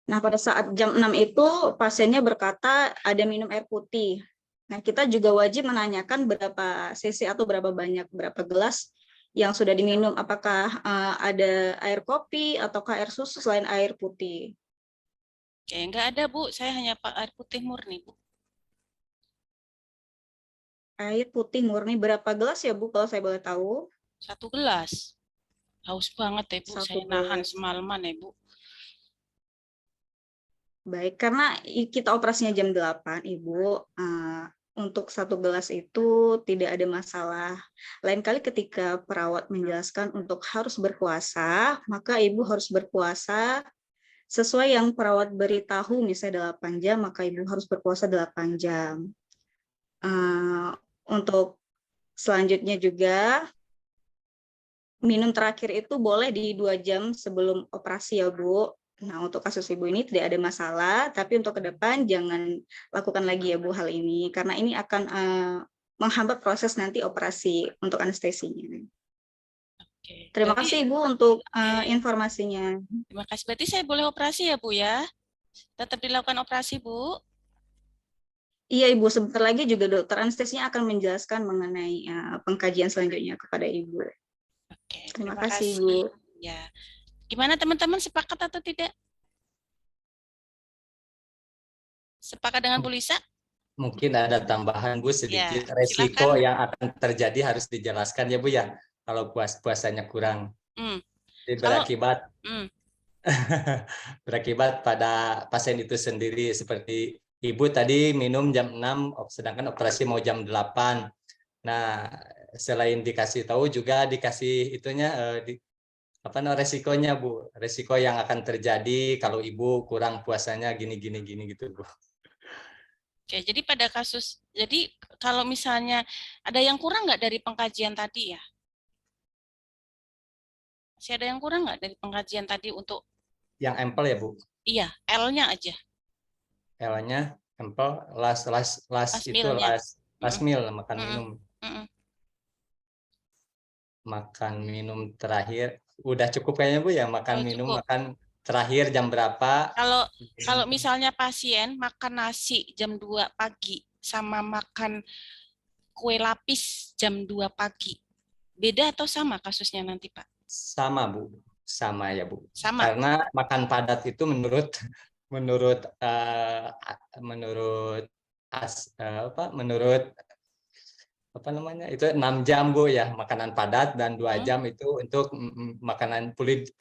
Speaker 4: Nah, pada saat jam 6 itu pasiennya berkata ada minum air putih. Nah, kita juga wajib menanyakan berapa cc atau berapa gelas yang sudah diminum. Apakah ada air kopi ataukah air susu selain air putih?
Speaker 1: Oke, enggak ada Bu. Saya hanya air putih murni Bu.
Speaker 4: Air putih murni berapa gelas ya Bu kalau saya boleh tahu?
Speaker 1: 1 gelas. Haus banget ya Bu. Saya nahan semalaman ya Bu.
Speaker 4: Baik, karena kita operasinya jam 8 Ibu. Untuk 1 gelas itu tidak ada masalah. Lain kali ketika perawat menjelaskan untuk harus berpuasa, maka Ibu harus berpuasa sesuai yang perawat beritahu, misalnya 8 jam, maka Ibu harus berpuasa 8 jam. Untuk selanjutnya juga, minum terakhir itu boleh di 2 jam sebelum operasi ya Bu. Nah, untuk kasus Ibu ini tidak ada masalah, tapi untuk ke depan jangan lakukan lagi ya Bu hal ini, karena ini akan menghambat proses nanti operasi untuk anestesinya. Oke, terima kasih Ibu untuk informasinya.
Speaker 1: Terima kasih. Berarti saya boleh operasi ya Bu ya? Tetap dilakukan operasi Bu?
Speaker 4: Iya Ibu, sebentar lagi juga dokter anestesinya akan menjelaskan mengenai pengkajian selanjutnya kepada Ibu.
Speaker 1: Oke,
Speaker 4: terima kasih Ibu.
Speaker 1: Ya. Gimana teman-teman, sepakat atau tidak? Sepakat dengan Bu Lisa?
Speaker 5: Mungkin ada tambahan Bu sedikit. Resiko
Speaker 1: silakan.
Speaker 5: yang akan terjadi harus dijelaskan ya Bu ya. Kalau puasanya kurang. Jadi berakibat berakibat pada pasien itu sendiri. Seperti Ibu tadi minum jam 6, sedangkan operasi mau jam 8. Nah, selain dikasih tahu juga dikasih itunya resikonya Bu, resiko yang akan terjadi kalau Ibu kurang puasanya gini gitu Bu.
Speaker 1: Oke, jadi pada kasus, jadi kalau misalnya ada yang kurang nggak dari pengkajian tadi ya? Masih ada yang kurang nggak dari pengkajian tadi untuk?
Speaker 5: Yang ampel ya Bu?
Speaker 1: Iya, L-nya aja.
Speaker 5: L-nya ampel, last meal, makan minum. Makan minum terakhir udah cukup kayaknya Bu ya, makan minum cukup. Makan terakhir jam berapa?
Speaker 1: Kalau misalnya pasien makan nasi jam 2 pagi sama makan kue lapis jam 2 pagi, beda atau sama kasusnya nanti Pak?
Speaker 5: Sama Bu, sama ya Bu.
Speaker 1: Sama.
Speaker 5: Karena makan padat itu menurut apa namanya itu 6 jam Bu ya makanan padat dan 2 jam itu untuk makanan fluid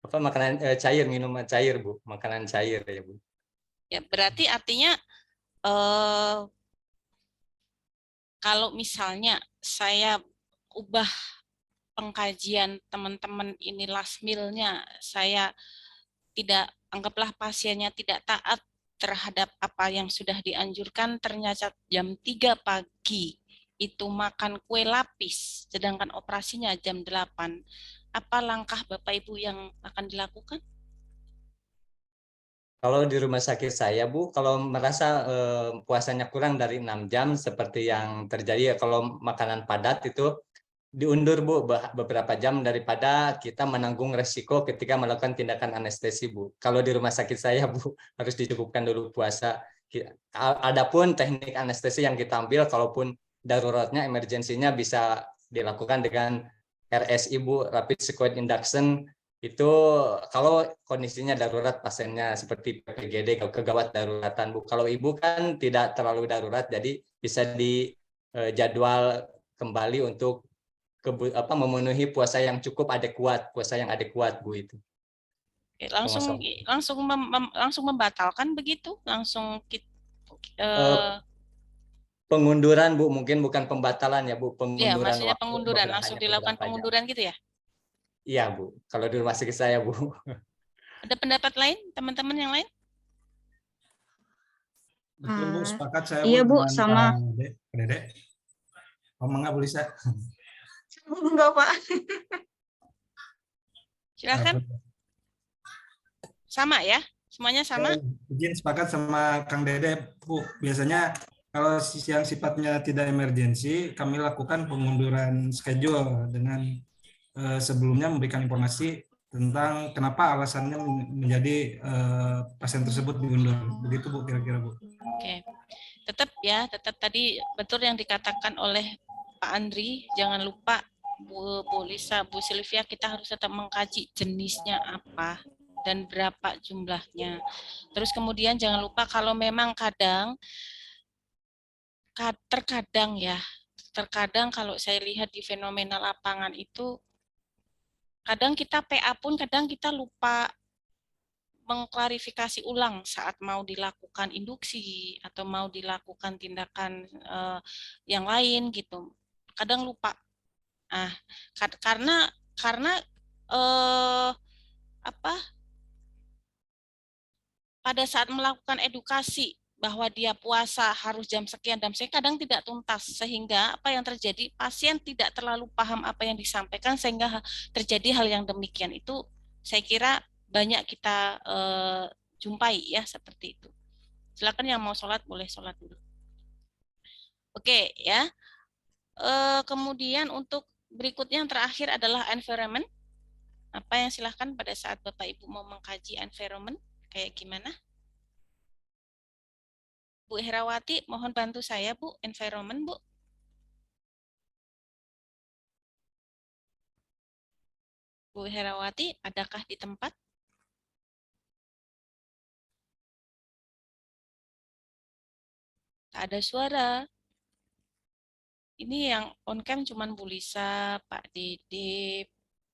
Speaker 5: apa makanan cair, minuman cair Bu, makanan cair ya Bu.
Speaker 1: Ya berarti artinya kalau misalnya saya ubah pengkajian teman-teman ini last meal-nya, saya tidak, anggaplah pasiennya tidak taat terhadap apa yang sudah dianjurkan, ternyata jam 3 pagi itu makan kue lapis, sedangkan operasinya jam 8. Apa langkah Bapak Ibu yang akan dilakukan?
Speaker 5: Kalau di rumah sakit saya Bu, kalau merasa puasanya kurang dari 6 jam seperti yang terjadi ya, kalau makanan padat itu diundur Bu beberapa jam daripada kita menanggung resiko ketika melakukan tindakan anestesi Bu. Kalau di rumah sakit saya Bu harus dicukupkan dulu puasa. Adapun teknik anestesi yang kita ambil, kalaupun daruratnya emergensinya bisa dilakukan dengan RSI Bu, Rapid Sequence Induction. Itu kalau kondisinya darurat pasiennya seperti PPGD, kegawat daruratan Bu. Kalau Ibu kan tidak terlalu darurat, jadi bisa dijadwal kembali untuk memenuhi puasa yang cukup adekuat, puasa yang adekuat Bu itu.
Speaker 1: Langsung membatalkan begitu, langsung
Speaker 5: pengunduran Bu, mungkin bukan pembatalan ya Bu,
Speaker 1: ya,
Speaker 5: pengunduran
Speaker 1: maksudnya
Speaker 5: waktu
Speaker 1: pengunduran, langsung dilakukan pengunduran gitu ya?
Speaker 5: Iya Bu, kalau di rumah sakit saya Bu.
Speaker 1: Ada pendapat lain, teman-teman yang lain?
Speaker 8: Betul Bu, sepakat saya
Speaker 4: Iya Bu,
Speaker 8: dengan
Speaker 4: sama.
Speaker 8: Dedek. Ngomong nggak Bu Lisa?
Speaker 4: Enggak Pak.
Speaker 1: Silakan. Sama ya, semuanya sama.
Speaker 8: Izin sepakat sama Kang Dede Bu. Biasanya kalau yang sifatnya tidak emergensi, kami lakukan pengunduran schedule dengan sebelumnya memberikan informasi tentang kenapa alasannya menjadi pasien tersebut diundur. Begitu Bu kira-kira Bu.
Speaker 1: Oke. Tetap ya, tetap tadi betul yang dikatakan oleh Pak Andri, jangan lupa Bu Lisa, Bu Sylvia, kita harus tetap mengkaji jenisnya apa dan berapa jumlahnya. Terus kemudian jangan lupa kalau memang terkadang kalau saya lihat di fenomena lapangan itu, kadang kita PA pun kadang kita lupa mengklarifikasi ulang saat mau dilakukan induksi atau mau dilakukan tindakan yang lain gitu. Kadang lupa. Ah, karena pada saat melakukan edukasi bahwa dia puasa harus jam sekian, kadang tidak tuntas, sehingga apa yang terjadi, pasien tidak terlalu paham apa yang disampaikan sehingga terjadi hal yang demikian. Itu saya kira banyak kita jumpai ya seperti itu. Silakan yang mau sholat boleh sholat dulu. Oke ya. Kemudian untuk berikutnya yang terakhir adalah environment. Apa yang silahkan pada saat Bapak Ibu mau mengkaji environment kayak gimana? Bu Herawati, mohon bantu saya Bu, environment Bu. Bu Herawati, adakah di tempat? Tak ada suara. Ini yang on cam cuman Bu Lisa, Pak Dede,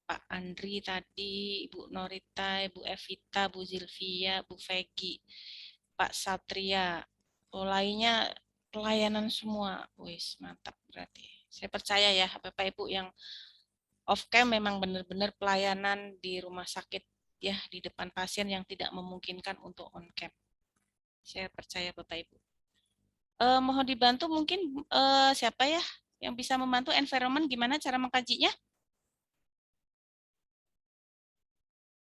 Speaker 1: Pak Andri tadi, Ibu Norita, Ibu Evita, Bu Zilvia, Bu Vegi, Pak Satria. Lainnya pelayanan semua. Wis, mantap berarti. Saya percaya ya Bapak Ibu yang off cam memang benar-benar pelayanan di rumah sakit ya, di depan pasien yang tidak memungkinkan untuk on cam. Saya percaya Bapak Ibu. Mohon dibantu mungkin siapa ya yang bisa membantu environment, gimana cara mengkajinya?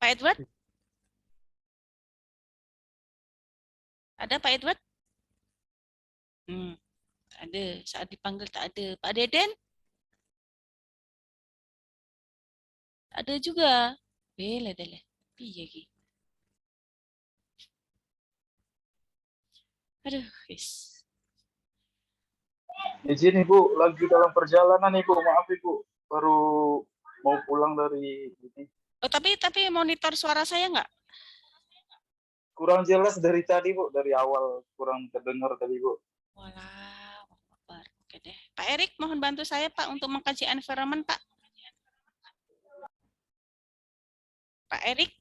Speaker 1: Pak Edward? Ada Pak Edward? Ada, saat dipanggil tak ada. Pak Deden? Ada juga. Bela deh. Piye ki? Aduh, guys.
Speaker 9: Izin Ibu, lagi dalam perjalanan Ibu, maaf Ibu, baru mau pulang dari ini.
Speaker 1: Oh, tapi monitor suara saya nggak?
Speaker 9: Kurang jelas dari tadi Bu, dari awal kurang terdengar tadi Bu.
Speaker 1: Walah, oke deh. Pak Erik, mohon bantu saya Pak untuk mengkaji environment Pak. Pak Erik.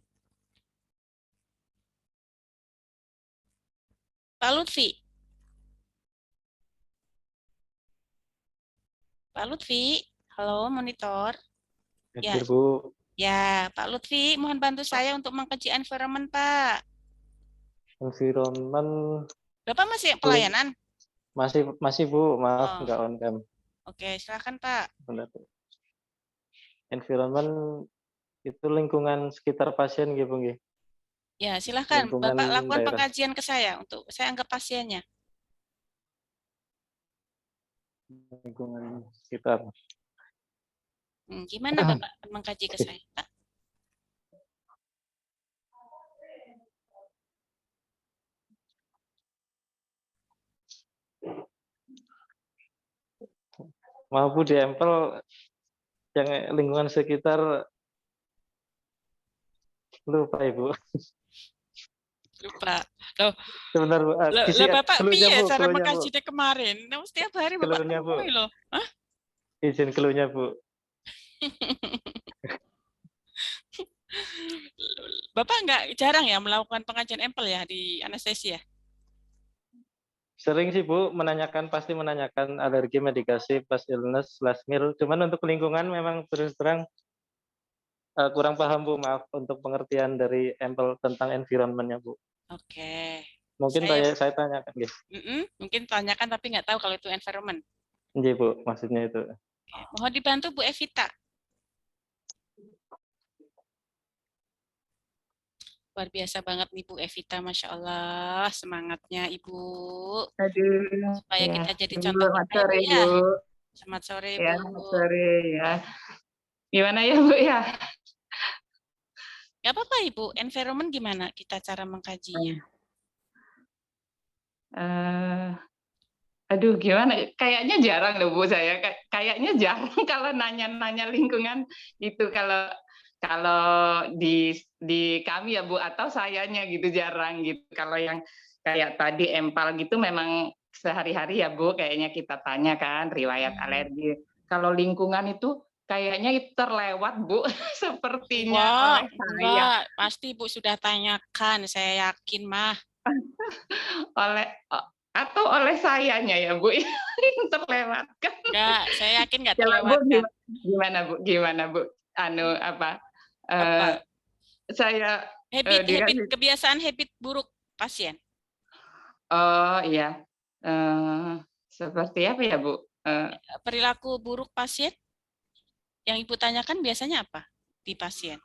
Speaker 1: Pak Lutfi. Pak Lutfi, halo monitor. Ya,
Speaker 3: Bu.
Speaker 1: ya Pak Lutfi, mohon bantu saya untuk mengkaji environment Pak.
Speaker 3: Environment.
Speaker 1: Bapak masih pelayanan?
Speaker 3: Masih Bu, maaf nggak on cam.
Speaker 1: Oke, silakan Pak.
Speaker 3: Environment itu lingkungan sekitar pasien gitu, nggih.
Speaker 1: Ya, silakan
Speaker 3: Lingkungan
Speaker 1: Bapak lakukan
Speaker 3: daerah.
Speaker 1: pengkajian ke saya untuk saya anggap pasiennya.
Speaker 3: Lingkungan sekitar.
Speaker 1: Gimana Bapak mengkaji ke saya, Pak?
Speaker 3: Maaf Bu, di Empel yang lingkungan sekitar lupa Ibu.
Speaker 1: Lupa. Loh,
Speaker 3: sebentar Bu.
Speaker 1: Bapak piye
Speaker 3: Bu,
Speaker 1: cara mengkajinya kemarin? Setiap hari Bapak temui loh. Hah?
Speaker 3: Izin keluhnya Bu.
Speaker 1: Bapak jarang ya melakukan pengajian Empel ya di anestesi ya?
Speaker 3: Sering sih Bu, pasti menanyakan alergi, medikasi, pas illness, last meal. Cuman untuk lingkungan memang terus terang kurang paham Bu, maaf untuk pengertian dari Empel tentang environment-nya Bu.
Speaker 1: Oke.
Speaker 3: Mungkin saya tanyakan guys.
Speaker 1: Mungkin tanyakan tapi nggak tahu kalau itu environment.
Speaker 3: Iya Bu, maksudnya itu.
Speaker 1: Oke. Mohon dibantu Bu Evita. Luar biasa banget nih Bu Evita, Masya Allah, semangatnya Ibu.
Speaker 2: Aduh,
Speaker 1: supaya
Speaker 2: ya.
Speaker 1: kita jadi contoh
Speaker 2: Selamat
Speaker 1: kita
Speaker 2: sore,
Speaker 1: ya.
Speaker 2: Bu.
Speaker 1: Selamat sore
Speaker 2: Ya,
Speaker 1: Bu.
Speaker 2: selamat sore ya. Gimana ya Bu ya?
Speaker 1: Gak apa-apa Ibu, environment gimana kita cara mengkajinya?
Speaker 2: Aduh, gimana? Kayaknya jarang loh Bu saya. Kayaknya jarang kalau nanya-nanya lingkungan itu kalau di kami ya Bu atau sayanya gitu jarang gitu. Kalau yang kayak tadi empal gitu memang sehari-hari ya Bu kayaknya kita tanya kan riwayat alergi. Kalau lingkungan itu kayaknya terlewat Bu sepertinya oleh saya.
Speaker 1: Enggak, pasti Bu sudah tanyakan, saya yakin mah.
Speaker 2: Atau oleh sayanya ya Bu yang terlewatkan.
Speaker 1: Enggak, saya yakin enggak terlewatkan.
Speaker 2: Gimana Bu? Saya
Speaker 1: kebiasaan habit buruk pasien.
Speaker 2: Oh iya. Seperti apa ya Bu?
Speaker 1: Perilaku buruk pasien yang Ibu tanyakan biasanya apa di pasien?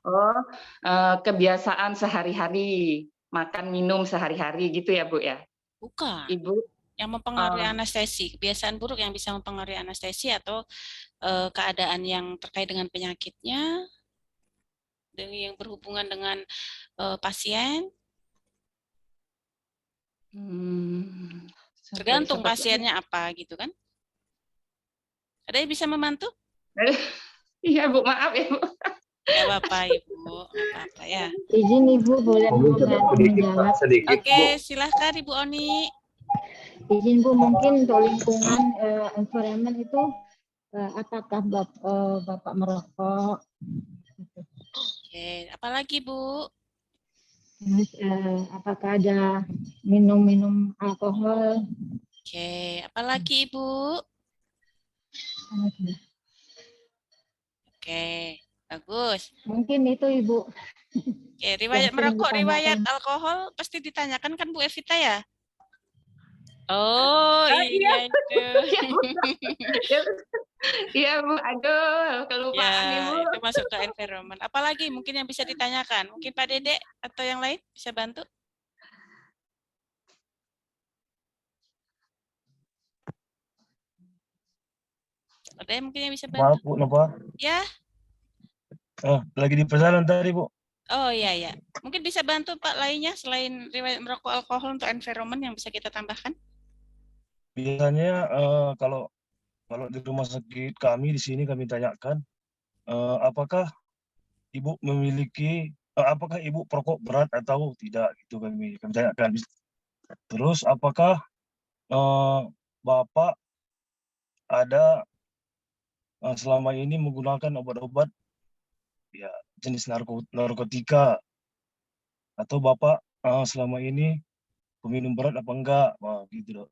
Speaker 2: Kebiasaan sehari-hari, makan minum sehari-hari gitu ya Bu ya?
Speaker 1: Bukan.
Speaker 2: Ibu
Speaker 1: yang mempengaruhi anestesi, kebiasaan buruk yang bisa mempengaruhi anestesi atau keadaan yang terkait dengan penyakitnya, yang berhubungan dengan pasien. Tergantung pasiennya apa gitu kan? Ada yang bisa membantu?
Speaker 2: Iya Bu, maaf ya Bu.
Speaker 1: Gak apa-apa Ibu, gak apa-apa ya.
Speaker 10: Izin Ibu boleh menjawab.
Speaker 1: Oke, silahkan Ibu Oni.
Speaker 10: Izin Bu, mungkin untuk lingkungan environment itu apakah Bapak merokok?
Speaker 1: Oke, apalagi Bu?
Speaker 10: Terus apakah ada minum alkohol?
Speaker 1: Oke, apalagi Ibu? Oke, bagus.
Speaker 10: Mungkin itu Ibu.
Speaker 1: Oke, riwayat merokok, riwayat alkohol pasti ditanyakan kan Bu Evita ya? Oh iya itu.
Speaker 2: Iya Bu, aduh kelupaan Ibu.
Speaker 1: Itu masuk ke environment. Apalagi mungkin yang bisa ditanyakan? Mungkin Pak Dede atau yang lain bisa bantu? Ada yang mungkin yang bisa bantu?
Speaker 9: Maaf Bu, kenapa?
Speaker 1: Ya.
Speaker 9: Lagi di perjalanan tadi Bu.
Speaker 1: Oh iya ya. Mungkin bisa bantu Pak lainnya selain riwayat merokok alkohol untuk environment yang bisa kita tambahkan?
Speaker 9: Biasanya kalau di rumah sakit kami di sini kami tanyakan apakah Ibu memiliki apakah Ibu perokok berat atau tidak gitu kami tanyakan. Terus apakah Bapak ada selama ini menggunakan obat-obat ya jenis narkotika, atau Bapak selama ini peminum berat apa enggak? Wah, gitu loh.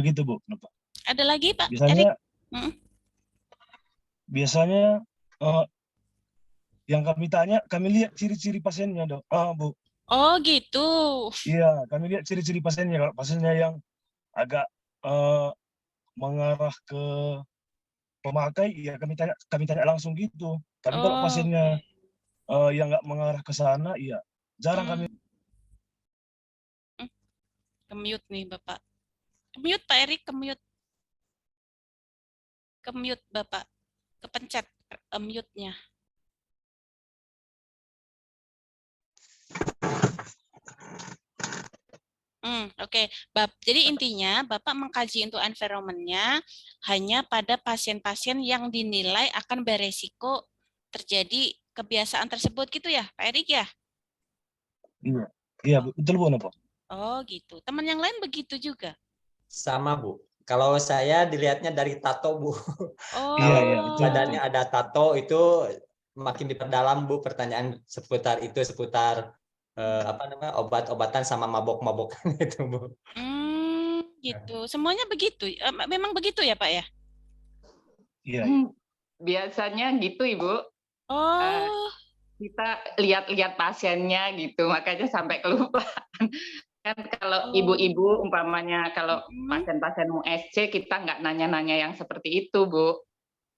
Speaker 9: Gitu Bu. Kenapa?
Speaker 1: Ada lagi Pak
Speaker 9: Biasanya
Speaker 1: Erik?
Speaker 9: biasanya yang kami tanya, kami lihat ciri-ciri pasiennya, Dok. Bu.
Speaker 1: Oh gitu.
Speaker 9: Iya, kami lihat ciri-ciri pasiennya. Kalau pasiennya yang agak mengarah ke pemakai, ya kami tanya langsung gitu. Tapi kalau pasiennya yang nggak mengarah ke sana, iya jarang kami.
Speaker 1: Kemute nih Bapak. Kemute Pak Erik, kemute. Kemute Bapak. Kepencet mute-nya. Oke. Jadi intinya Bapak mengkaji untuk environment-nya hanya pada pasien-pasien yang dinilai akan beresiko terjadi kebiasaan tersebut gitu ya, Pak Erik ya?
Speaker 9: Iya, betul Bu, Napa?
Speaker 1: Oh gitu. Teman yang lain begitu juga?
Speaker 5: Sama Bu. Kalau saya dilihatnya dari tato Bu.
Speaker 1: Oh.
Speaker 5: Iya, badannya ada tato itu makin diperdalam Bu pertanyaan seputar itu, seputar obat-obatan sama mabok-mabokan itu Bu.
Speaker 1: Gitu. Semuanya begitu. Memang begitu ya Pak ya?
Speaker 9: Iya.
Speaker 2: Biasanya gitu Ibu.
Speaker 1: Oh.
Speaker 2: Kita lihat-lihat pasiennya gitu, makanya sampai kelupaan. Kan kalau ibu-ibu umpamanya kalau pasien-pasien USC kita nggak nanya-nanya yang seperti itu, Bu.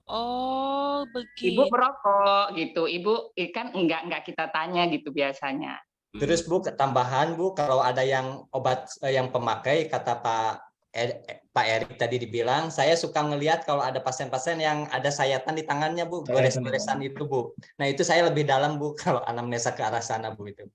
Speaker 1: Oh, begitu.
Speaker 2: Ibu merokok gitu, ibu kan nggak kita tanya gitu biasanya.
Speaker 5: Terus Bu, tambahan Bu, kalau ada yang obat yang pemakai, kata Pak Erik tadi dibilang, saya suka ngelihat kalau ada pasien-pasien yang ada sayatan di tangannya Bu, gores-goresan itu Bu. Nah itu saya lebih dalam Bu kalau anamnesa ke arah sana Bu itu.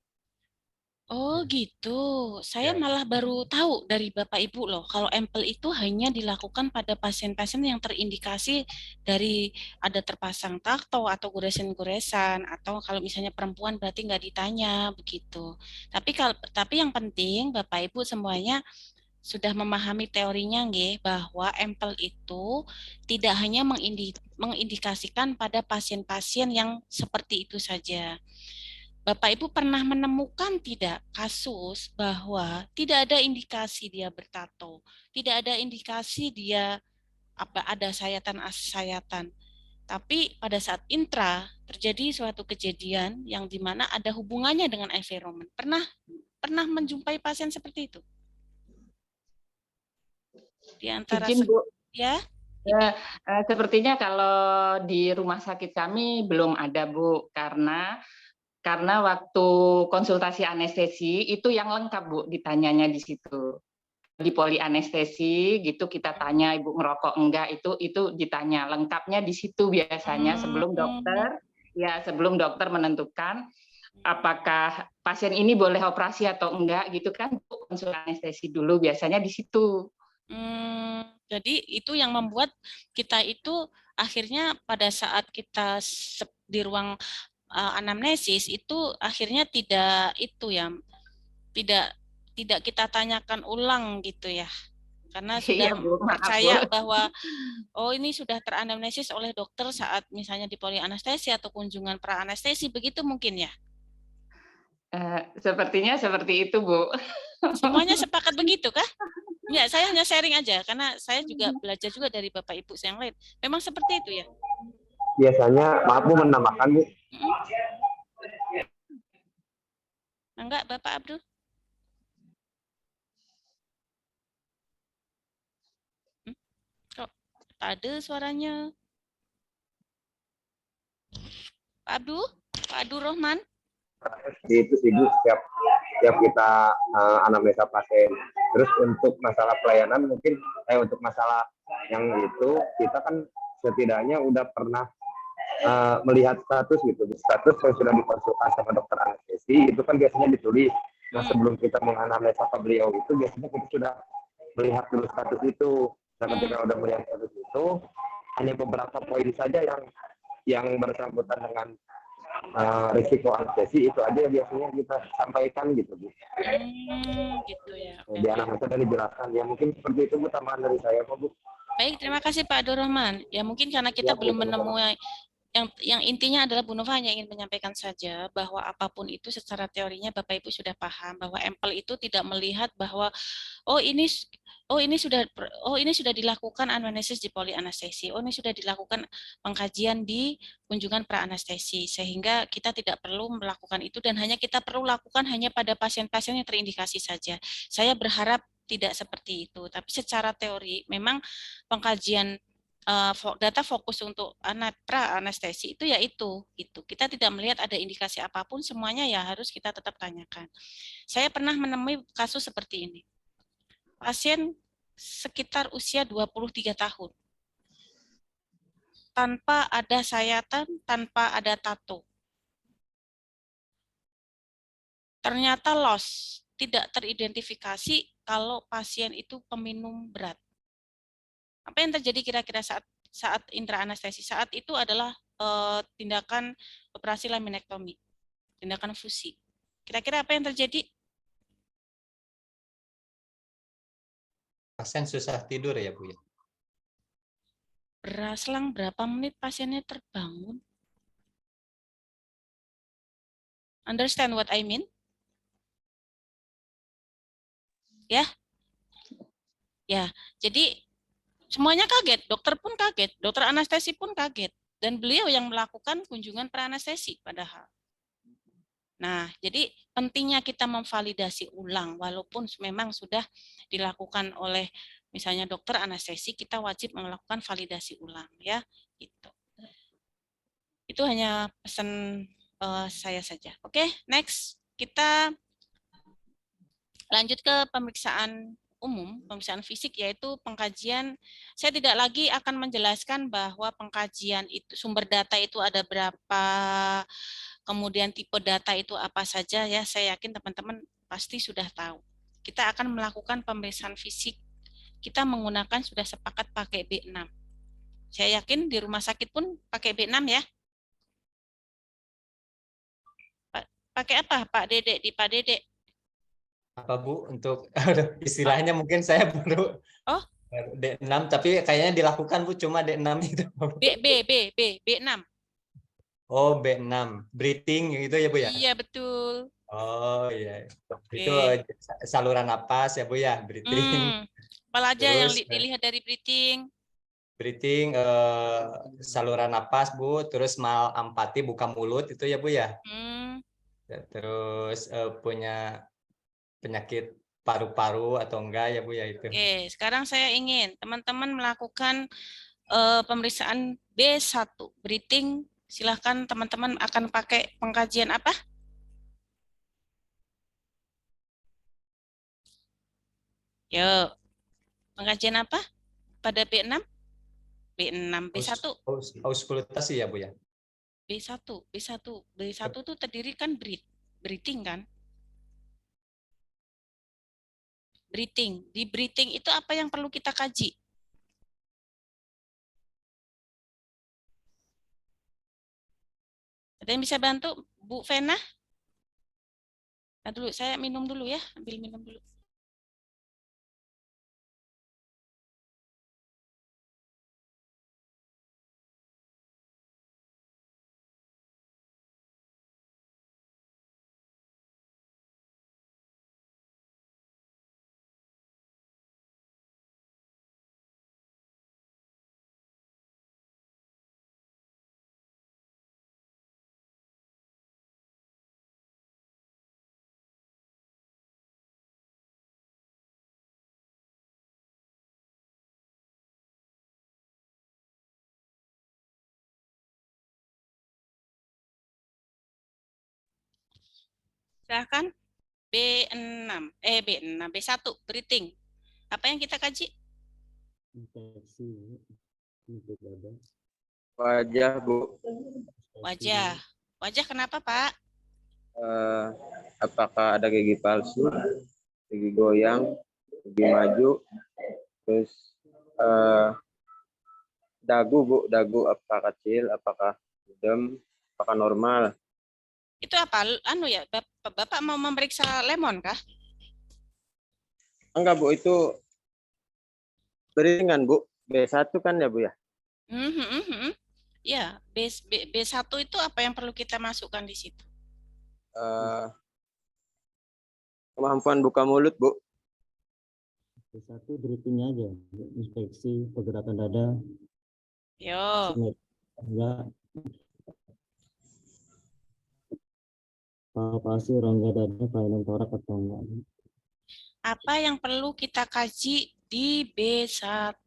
Speaker 1: Oh gitu, saya malah baru tahu dari Bapak Ibu loh, kalau empel itu hanya dilakukan pada pasien-pasien yang terindikasi dari ada terpasang tato atau goresan-goresan, atau kalau misalnya perempuan berarti nggak ditanya begitu. Tapi yang penting Bapak Ibu semuanya sudah memahami teorinya nggih, bahwa empel itu tidak hanya mengindikasikan pada pasien-pasien yang seperti itu saja. Bapak Ibu pernah menemukan tidak kasus bahwa tidak ada indikasi dia bertato, tidak ada indikasi dia ada sayatan-sayatan, tapi pada saat intra terjadi suatu kejadian yang dimana ada hubungannya dengan environment. Pernah menjumpai pasien seperti itu? Di antara
Speaker 2: Bu.
Speaker 1: Ya.
Speaker 2: Sepertinya kalau di rumah sakit kami belum ada Bu, karena waktu konsultasi anestesi itu yang lengkap Bu ditanyanya di situ. Di poli anestesi gitu kita tanya Ibu ngerokok enggak, itu ditanya lengkapnya di situ biasanya sebelum dokter menentukan apakah pasien ini boleh operasi atau enggak gitu kan, konsultasi anestesi dulu biasanya di situ.
Speaker 1: Jadi itu yang membuat kita itu akhirnya pada saat kita di ruang anamnesis itu akhirnya tidak kita tanyakan ulang gitu ya, karena sudah percaya bahwa ini sudah teranamnesis oleh dokter saat misalnya di poli anestesi atau kunjungan pra anestesi, begitu mungkin ya?
Speaker 2: Sepertinya seperti itu Bu.
Speaker 1: Semuanya sepakat begitu kah? Ya, saya hanya sharing aja karena saya juga belajar juga dari Bapak Ibu yang lain. Memang seperti itu ya?
Speaker 11: Biasanya, maaf Bu, menambahkan Bu.
Speaker 1: Enggak, Bapak Abdul? Kok ada suaranya? Pak Abdul? Pak Abdul Rohman?
Speaker 11: Itu sih Bu, setiap kita anamnesa pasien. Terus untuk masalah pelayanan mungkin untuk masalah yang itu kita kan setidaknya udah pernah melihat status gitu. Status yang sudah dikonsultasi sama dokter anestesi itu kan biasanya ditulis. Nah sebelum kita menganamnesa beliau itu biasanya kita sudah melihat dulu status itu. Nah ketika udah melihat status itu hanya beberapa poin saja yang bersangkutan dengan risiko anestesi itu aja biasanya kita sampaikan gitu Bu.
Speaker 1: Gitu ya.
Speaker 11: Di anamnesa dan dijelaskan ya, mungkin seperti itu Bu tambahan dari saya Bu.
Speaker 1: Baik, terima kasih Pak Abdul Rahman. Ya mungkin karena kita belum menemui yang intinya adalah Bu Nova hanya ingin menyampaikan saja bahwa apapun itu secara teorinya Bapak Ibu sudah paham bahwa EMPEL itu tidak melihat bahwa oh ini sudah dilakukan anamnesis di polianestesi, oh ini sudah dilakukan pengkajian di kunjungan praanestesi, sehingga kita tidak perlu melakukan itu dan hanya kita perlu lakukan hanya pada pasien-pasien yang terindikasi saja. Saya berharap tidak seperti itu, tapi secara teori memang pengkajian data fokus untuk pra-anestesi itu yaitu itu. Kita tidak melihat ada indikasi apapun, semuanya ya harus kita tetap tanyakan. Saya pernah menemui kasus seperti ini. Pasien sekitar usia 23 tahun. Tanpa ada sayatan, tanpa ada tato. Ternyata loss, tidak teridentifikasi kalau pasien itu peminum berat. Apa yang terjadi kira-kira saat intraanestesi? Saat itu adalah tindakan operasi laminektomi, tindakan fusi. Kira-kira apa yang terjadi?
Speaker 5: Pasien susah tidur ya Bu ya?
Speaker 1: Selang berapa menit pasiennya terbangun? Understand what I mean? Ya? Ya, jadi semuanya kaget, dokter pun kaget, dokter anestesi pun kaget, dan beliau yang melakukan kunjungan praanestesi padahal. Nah, jadi pentingnya kita memvalidasi ulang, walaupun memang sudah dilakukan oleh misalnya dokter anestesi, kita wajib melakukan validasi ulang, ya. Itu hanya pesan saya saja. Oke, next kita lanjut ke pemeriksaan umum, pemeriksaan fisik, yaitu pengkajian. Saya tidak lagi akan menjelaskan bahwa pengkajian itu sumber data itu ada berapa, kemudian tipe data itu apa saja ya. Saya yakin teman-teman pasti sudah tahu. Kita akan melakukan pemeriksaan fisik. Kita menggunakan sudah sepakat pakai B6. Saya yakin di rumah sakit pun pakai B6 ya. Pakai apa Pak Dedek di Pak Dedek?
Speaker 5: Apa Bu untuk istilahnya mungkin saya baru D6 tapi kayaknya dilakukan Bu cuma D6 itu.
Speaker 1: B6.
Speaker 5: Oh, B6. Breathing gitu ya Bu ya?
Speaker 1: Iya, betul.
Speaker 5: Oh iya. Itu saluran napas ya Bu ya, breathing.
Speaker 1: Apa aja yang dilihat dari breathing?
Speaker 5: Breathing saluran napas Bu, terus mal ampati buka mulut itu ya Bu ya. Terus punya penyakit paru-paru atau enggak ya Bu ya itu.
Speaker 1: Oke, sekarang saya ingin teman-teman melakukan pemeriksaan B1, breathing. Silahkan teman-teman akan pakai pengkajian apa? Yuk, pengkajian apa pada B6? B6, B1.
Speaker 5: Auskultasi ya Bu ya?
Speaker 1: B1 itu terdiri kan breathing kan? Breathing. Di breathing itu apa yang perlu kita kaji? Ada yang bisa bantu? Bu Vena? Nah, dulu saya minum dulu ya, ambil minum dulu. Silahkan B1 breathing. Apa yang kita kaji?
Speaker 11: Wajah Bu.
Speaker 1: Wajah kenapa Pak?
Speaker 11: Apakah ada gigi palsu, gigi goyang, gigi maju, terus dagu Bu, dagu apakah kecil, apakah sedang, apakah normal?
Speaker 1: Itu apa? Anu ya, Bapak mau memeriksa lemon kah?
Speaker 11: Enggak Bu, itu beringan Bu,
Speaker 12: B1 kan ya Bu ya?
Speaker 1: Ya, B1 itu apa yang perlu kita masukkan di situ?
Speaker 12: Kemampuan buka mulut, Bu.
Speaker 13: B1 breathing aja, inspeksi pergerakan dada.
Speaker 1: Yo.
Speaker 13: Enggak. Palpasi rongga dada, kelainan torak atau enggak.
Speaker 1: Apa yang perlu kita kaji di B1?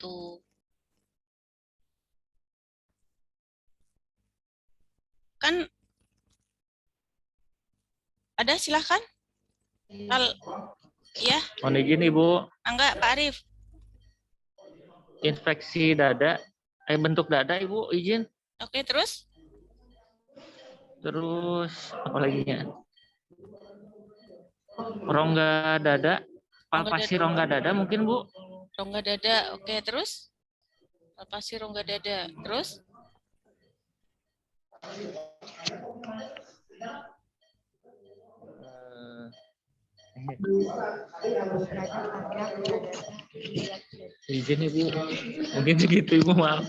Speaker 1: Kan ada, silahkan. Ya.
Speaker 3: Mohon izin Ibu.
Speaker 1: Enggak, Pak Arif.
Speaker 3: Inspeksi dada, bentuk dada Ibu, izin.
Speaker 1: Oke, terus?
Speaker 3: Terus apa lagi ya? Rongga dada, palpasi rongga dada mungkin Bu.
Speaker 1: Rongga dada, oke, terus? Palpasi rongga dada, terus?
Speaker 3: Izin Ibu, mungkin segitu Ibu, maaf.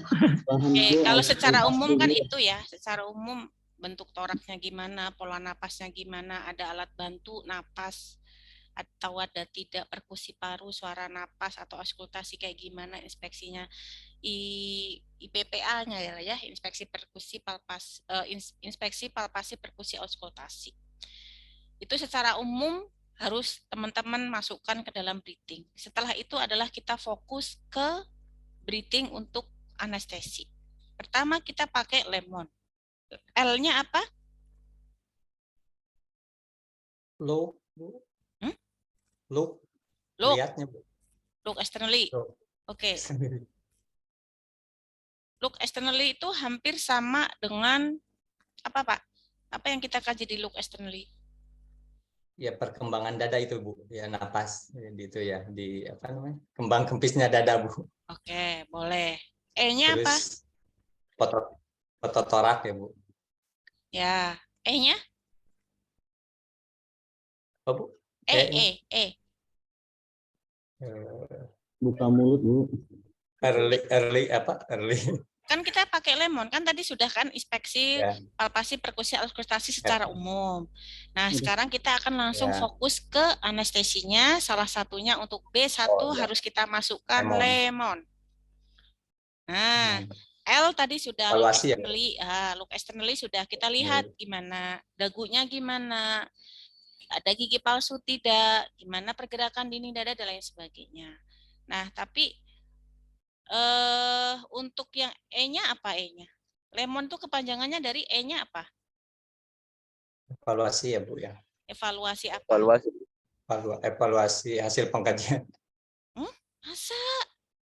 Speaker 1: Oke, kalau secara umum kan itu ya, secara umum bentuk toraknya gimana, pola napasnya gimana, ada alat bantu napas atau ada tidak, perkusi paru, suara napas atau auskultasi kayak gimana, inspeksinya IPPA-nya ya, inspeksi perkusi inspeksi palpasi perkusi auskultasi. Itu secara umum harus teman-teman masukkan ke dalam breathing. Setelah itu adalah kita fokus ke breathing untuk anestesi. Pertama kita pakai lemon. L-nya apa?
Speaker 5: Look. Look. Lihatnya, Bu.
Speaker 1: Look externally. Oke. Look externally itu hampir sama dengan apa, Pak? Apa yang kita kaji di look externally?
Speaker 5: Ya, perkembangan dada itu, Bu. Ya, napas gitu ya, di apa namanya? Kembang kempisnya dada, Bu.
Speaker 1: Oke, boleh. E-nya apa?
Speaker 5: Fototorak ya, Bu.
Speaker 1: Ya, E-nya?
Speaker 5: Apa, Bu?
Speaker 1: E.
Speaker 13: Buka mulut, Bu.
Speaker 5: Early.
Speaker 1: Kan kita pakai lemon, kan tadi sudah kan inspeksi, palpasi, perkusi, auskultasi secara umum. Nah, sekarang kita akan langsung fokus ke anestesinya. Salah satunya untuk B1 harus kita masukkan lemon. Nah, L tadi sudah look externally sudah kita lihat gimana, dagunya gimana, ada gigi palsu tidak, gimana pergerakan dinding dada dan lain sebagainya. Nah, tapi untuk yang E-nya apa E-nya? Lemon tuh kepanjangannya dari E-nya apa?
Speaker 5: Evaluasi ya, Bu ya.
Speaker 1: Evaluasi apa?
Speaker 5: Evaluasi hasil pengkajian.
Speaker 1: Masa?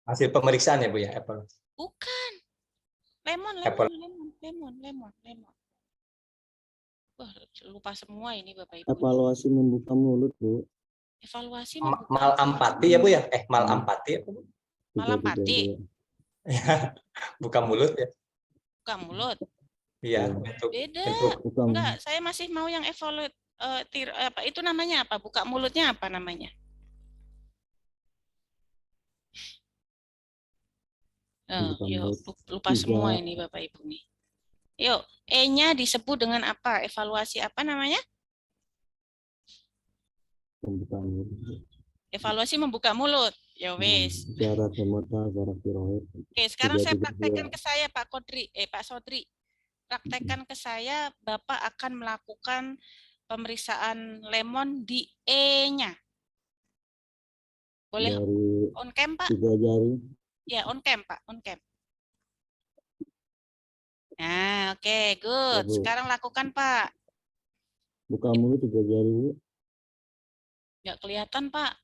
Speaker 5: Hasil pemeriksaan ya, Bu ya, evaluasi.
Speaker 1: Bukan. Lemon. Wah, lupa semua ini Bapak Ibu.
Speaker 13: Evaluasi membuka mulut, Bu.
Speaker 1: Evaluasi
Speaker 5: malampati ya, Bu ya? Malampati ya, Bu?
Speaker 1: Malampati.
Speaker 5: Buka mulut ya.
Speaker 1: Buka mulut.
Speaker 5: Iya,
Speaker 1: beda. Enggak, saya masih mau yang evaluate apa itu namanya apa? Buka mulutnya apa namanya? Yuk, lupa semua ini Bapak Ibu nih. Yuk, E-nya disebut dengan apa? Evaluasi apa namanya? Evaluasi membuka mulut. Ya wes.
Speaker 13: Jarak hemata, jarak tiroid.
Speaker 1: Oke, sekarang saya praktekkan ke saya Pak Sodri. Praktekkan ke saya, Bapak akan melakukan pemeriksaan lemon di E-nya. Boleh on cam, Pak?
Speaker 13: 3 jari.
Speaker 1: Ya, on cam, Pak, on cam. Nah, oke, good.
Speaker 13: Ya,
Speaker 1: sekarang lakukan, Pak.
Speaker 13: Buka mulut 3 jari, Bu.
Speaker 1: Nggak kelihatan, Pak.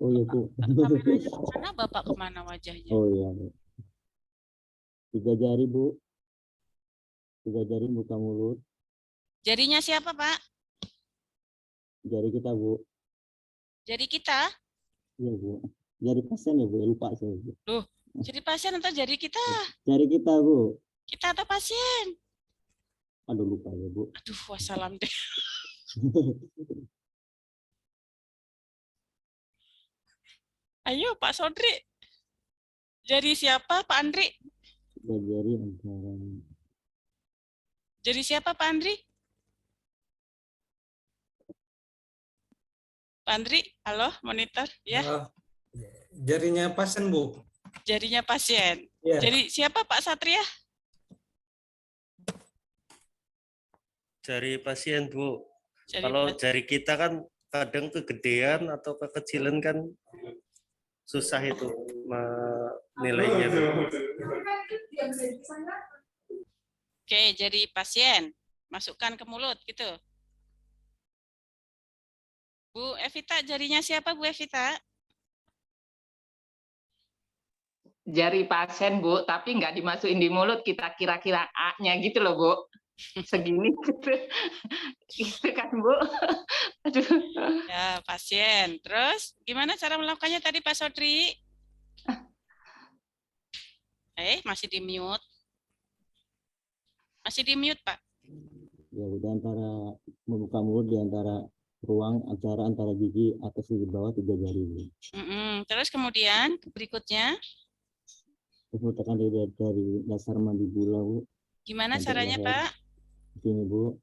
Speaker 13: Oh iya, Bu.
Speaker 1: Kameranya kemana, Bapak kemana wajahnya?
Speaker 13: Oh iya, Bu. 3 jari, Bu. 3 jari buka mulut.
Speaker 1: Jarinya siapa, Pak?
Speaker 13: Jari kita, Bu.
Speaker 1: Jari kita?
Speaker 13: Iya, Bu. Jari pasien ya, Bu. Lupa saya, Bu.
Speaker 1: Loh, jari pasien atau jari kita?
Speaker 13: Jari kita, Bu.
Speaker 1: Kita atau pasien?
Speaker 13: Aduh, lupa ya, Bu.
Speaker 1: Aduh, wassalam deh. Ayo, Pak Sodri. Jari siapa, Pak Andri?
Speaker 13: Tiga jari antara.
Speaker 1: Jari siapa, Pak Andri? Pak Andri, halo, monitor, ya?
Speaker 8: Jarinya pasien, Bu.
Speaker 1: Jarinya pasien.
Speaker 8: Iya.
Speaker 1: Jadi siapa, Pak Satria?
Speaker 9: Jari pasien, Bu.
Speaker 1: Jari
Speaker 9: Kalau
Speaker 1: pasien.
Speaker 9: jari kita kan kadang kegedean atau kekecilan kan susah itu menilainya.
Speaker 1: Oke, jari pasien. Masukkan ke mulut, gitu. Bu Evita, jarinya siapa, Bu Evita?
Speaker 2: Jari pasien, Bu, tapi nggak dimasukin di mulut, kita kira-kira A-nya gitu loh, Bu. Segini gitu. Gitu kan, Bu. Aduh.
Speaker 1: Ya, pasien. Terus, gimana cara melakukannya tadi, Pak Sodri? Masih di mute. Masih di mute, Pak.
Speaker 13: Ya, di antara membuka mulut di antara ruang antara gigi atas gigi bawah 3 jari.
Speaker 1: Terus kemudian berikutnya?
Speaker 13: Terus tekan dari dasar mandibula, Bu.
Speaker 1: Gimana caranya, Pak?
Speaker 13: Begini, Bu.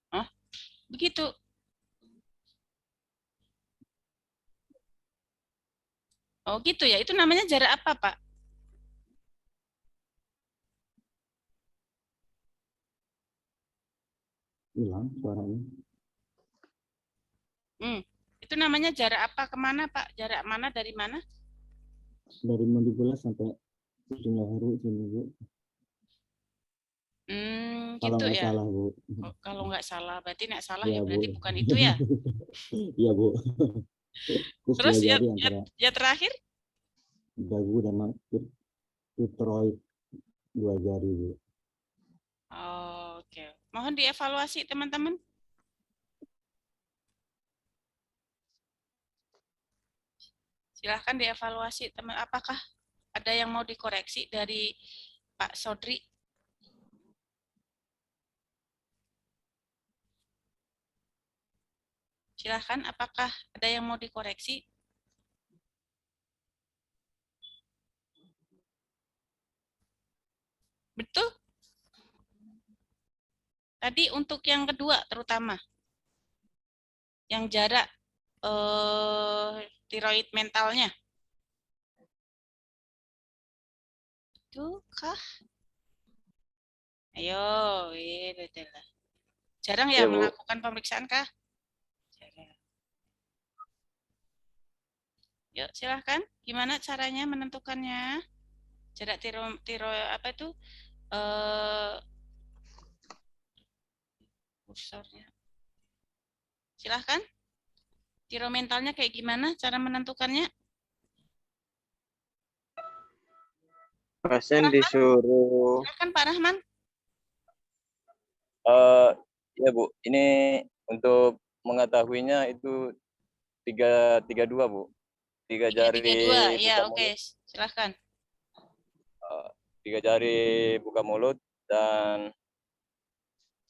Speaker 1: Oh, begitu. Oh, gitu ya. Itu namanya jarak apa, Pak?
Speaker 13: Hilang suaranya.
Speaker 1: Itu namanya jarak apa kemana, Pak? Jarak mana dari mana?
Speaker 13: Dari mandibula sampai ujung leher sini, Bu. Kalau
Speaker 1: Gitu
Speaker 13: nggak
Speaker 1: ya.
Speaker 13: salah, Bu.
Speaker 1: Oh, kalau nggak salah, berarti nggak salah
Speaker 13: Ya,
Speaker 1: ya. Berarti
Speaker 13: Bu.
Speaker 1: bukan itu ya.
Speaker 13: Iya, Bu.
Speaker 1: Terus
Speaker 13: jari
Speaker 1: ya terakhir?
Speaker 13: dagu dan tiroid 2 jari, Bu.
Speaker 1: Oke. Mohon dievaluasi, teman-teman. Silahkan dievaluasi, teman. Apakah ada yang mau dikoreksi dari Pak Sodri? Silahkan, apakah ada yang mau dikoreksi? Betul? Tadi untuk yang kedua terutama. Yang jarak tiroid mentalnya. Betulkah? Ayo, betul. Jarang ya, melakukan pemeriksaan kah? Jarang. Yuk, silahkan. Gimana caranya menentukannya? Jarak apa itu? Kursornya. Silahkan. Tiromentalnya kayak gimana cara menentukannya?
Speaker 12: Pasien disuruh.
Speaker 1: Silahkan Pak Rahman.
Speaker 14: Ya Bu, ini untuk mengetahuinya itu 332 Bu. 3 jari
Speaker 1: 332, ya
Speaker 14: buka
Speaker 1: oke,
Speaker 14: mulut.
Speaker 1: silahkan.
Speaker 14: 3 jari buka mulut dan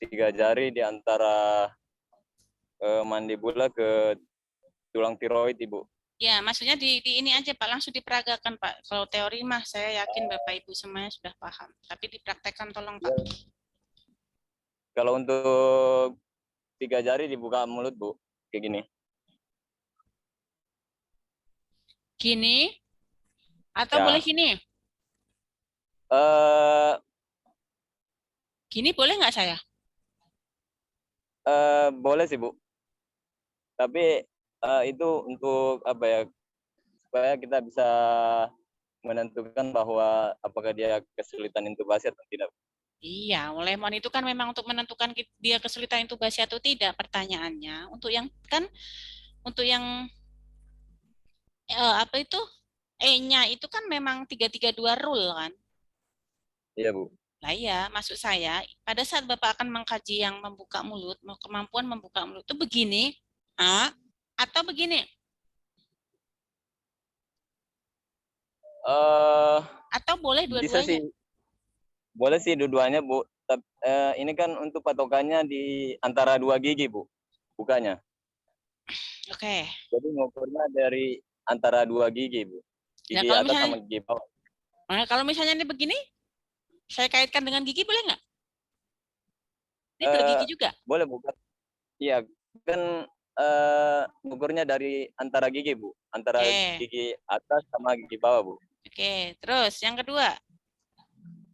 Speaker 14: 3 jari di antara mandibula ke tulang tiroid, Ibu.
Speaker 1: Ya, maksudnya di ini aja Pak, langsung diperagakan Pak. Kalau teori mah saya yakin Bapak Ibu semuanya sudah paham. Tapi dipraktekkan tolong Pak.
Speaker 14: Kalau untuk 3 jari dibuka mulut Bu, kayak gini.
Speaker 1: Gini? Atau
Speaker 14: Ya.
Speaker 1: boleh gini? Gini boleh nggak saya?
Speaker 14: Boleh sih Bu. Tapi itu untuk apa ya? Supaya kita bisa menentukan bahwa apakah dia kesulitan intubasi atau tidak.
Speaker 1: Iya, lemon itu kan memang untuk menentukan dia kesulitan intubasi atau tidak pertanyaannya. Untuk yang kan, untuk yang apa itu E-nya itu kan memang 332 rule kan?
Speaker 14: Iya Bu.
Speaker 1: Nah iya, maksud saya pada saat Bapak akan mengkaji yang membuka mulut, kemampuan membuka mulut itu begini, atau begini? Atau boleh dua-duanya?
Speaker 14: Bisa sih. Boleh sih dua-duanya Bu. Ini kan untuk patokannya di antara 2 gigi Bu, bukanya.
Speaker 1: Oke.
Speaker 14: Jadi ngukurnya dari antara dua gigi, Bu.
Speaker 1: Ya,
Speaker 14: Gigi
Speaker 1: kalau
Speaker 14: atas
Speaker 1: misalnya,
Speaker 14: sama gigi bawah.
Speaker 1: nah, kalau misalnya ini begini, saya kaitkan dengan gigi boleh nggak? Ini dua gigi juga?
Speaker 14: Boleh, Bu. Iya, kan ukurnya dari antara gigi, Bu. Antara gigi atas sama gigi bawah, Bu.
Speaker 1: Oke, terus yang kedua,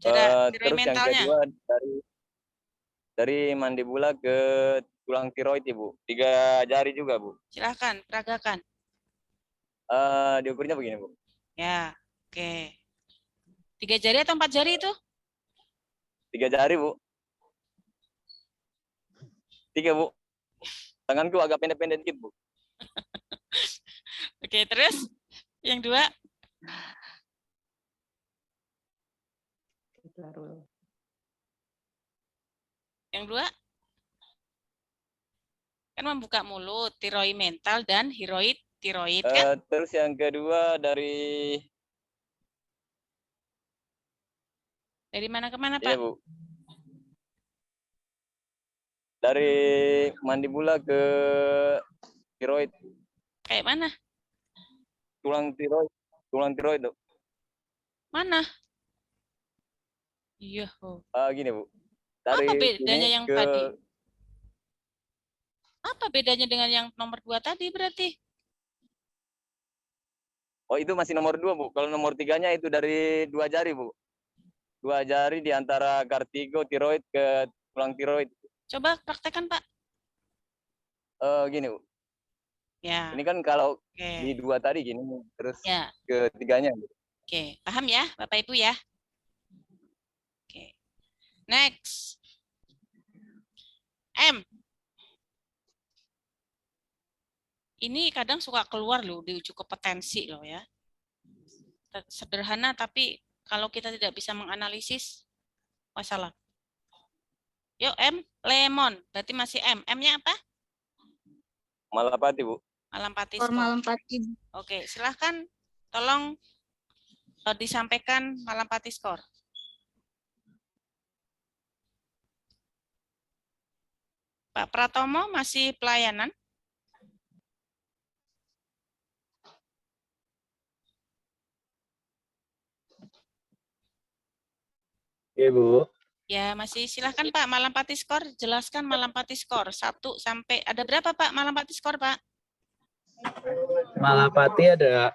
Speaker 1: cara tiroid
Speaker 14: Terus yang
Speaker 1: mentalnya.
Speaker 14: kedua dari mandibula ke tulang tiroid, Ibu. 3 jari juga, Bu.
Speaker 1: Silahkan, peragakan.
Speaker 14: Diukurnya begini, Bu.
Speaker 1: Ya, oke. 3 jari atau 4 jari itu?
Speaker 14: 3 jari, Bu. 3, Bu. Tanganku agak pendek-pendek dikit, Bu.
Speaker 1: Oke, terus yang 2? Yang 2? Kan membuka mulut, tiroid mental dan hiroid tiroid kan?
Speaker 14: Terus yang kedua dari
Speaker 1: mana ke mana, Pak?
Speaker 14: Iya, Bu. Dari mandibula ke tiroid.
Speaker 1: Kayak mana?
Speaker 14: Tulang tiroid, Bu.
Speaker 1: Mana? Iya.
Speaker 14: Gini, Bu. Dari
Speaker 1: apa bedanya yang
Speaker 14: ke...
Speaker 1: tadi? Apa bedanya dengan yang nomor 2 tadi berarti?
Speaker 14: Oh, itu masih nomor 2, Bu. Kalau nomor 3-nya itu dari 2 jari, Bu. 2 jari di antara kartigo tiroid ke tulang tiroid.
Speaker 1: Coba praktekkan, Pak.
Speaker 14: Gini, Bu.
Speaker 1: Ya.
Speaker 14: Ini kan kalau di 2 tadi gini, terus
Speaker 1: ya.
Speaker 14: ke 3-nya.
Speaker 1: Oke, paham ya, Bapak Ibu ya? Oke. Next. M. Ini kadang suka keluar loh di uji kompetensi loh ya. Sederhana tapi kalau kita tidak bisa menganalisis masalah. Yuk M, lemon. Berarti masih M. M-nya apa?
Speaker 14: Malapati, Bu.
Speaker 1: Malampati.
Speaker 4: Malampati.
Speaker 1: Oke, silahkan tolong disampaikan Malampati skor. Pak Pratomo masih pelayanan?
Speaker 3: Iya, Bu.
Speaker 1: Ya, masih silahkan Pak, Malampati skor, jelaskan Malampati skor. 1 sampai, ada berapa Pak Malampati skor, Pak?
Speaker 3: Malampati ada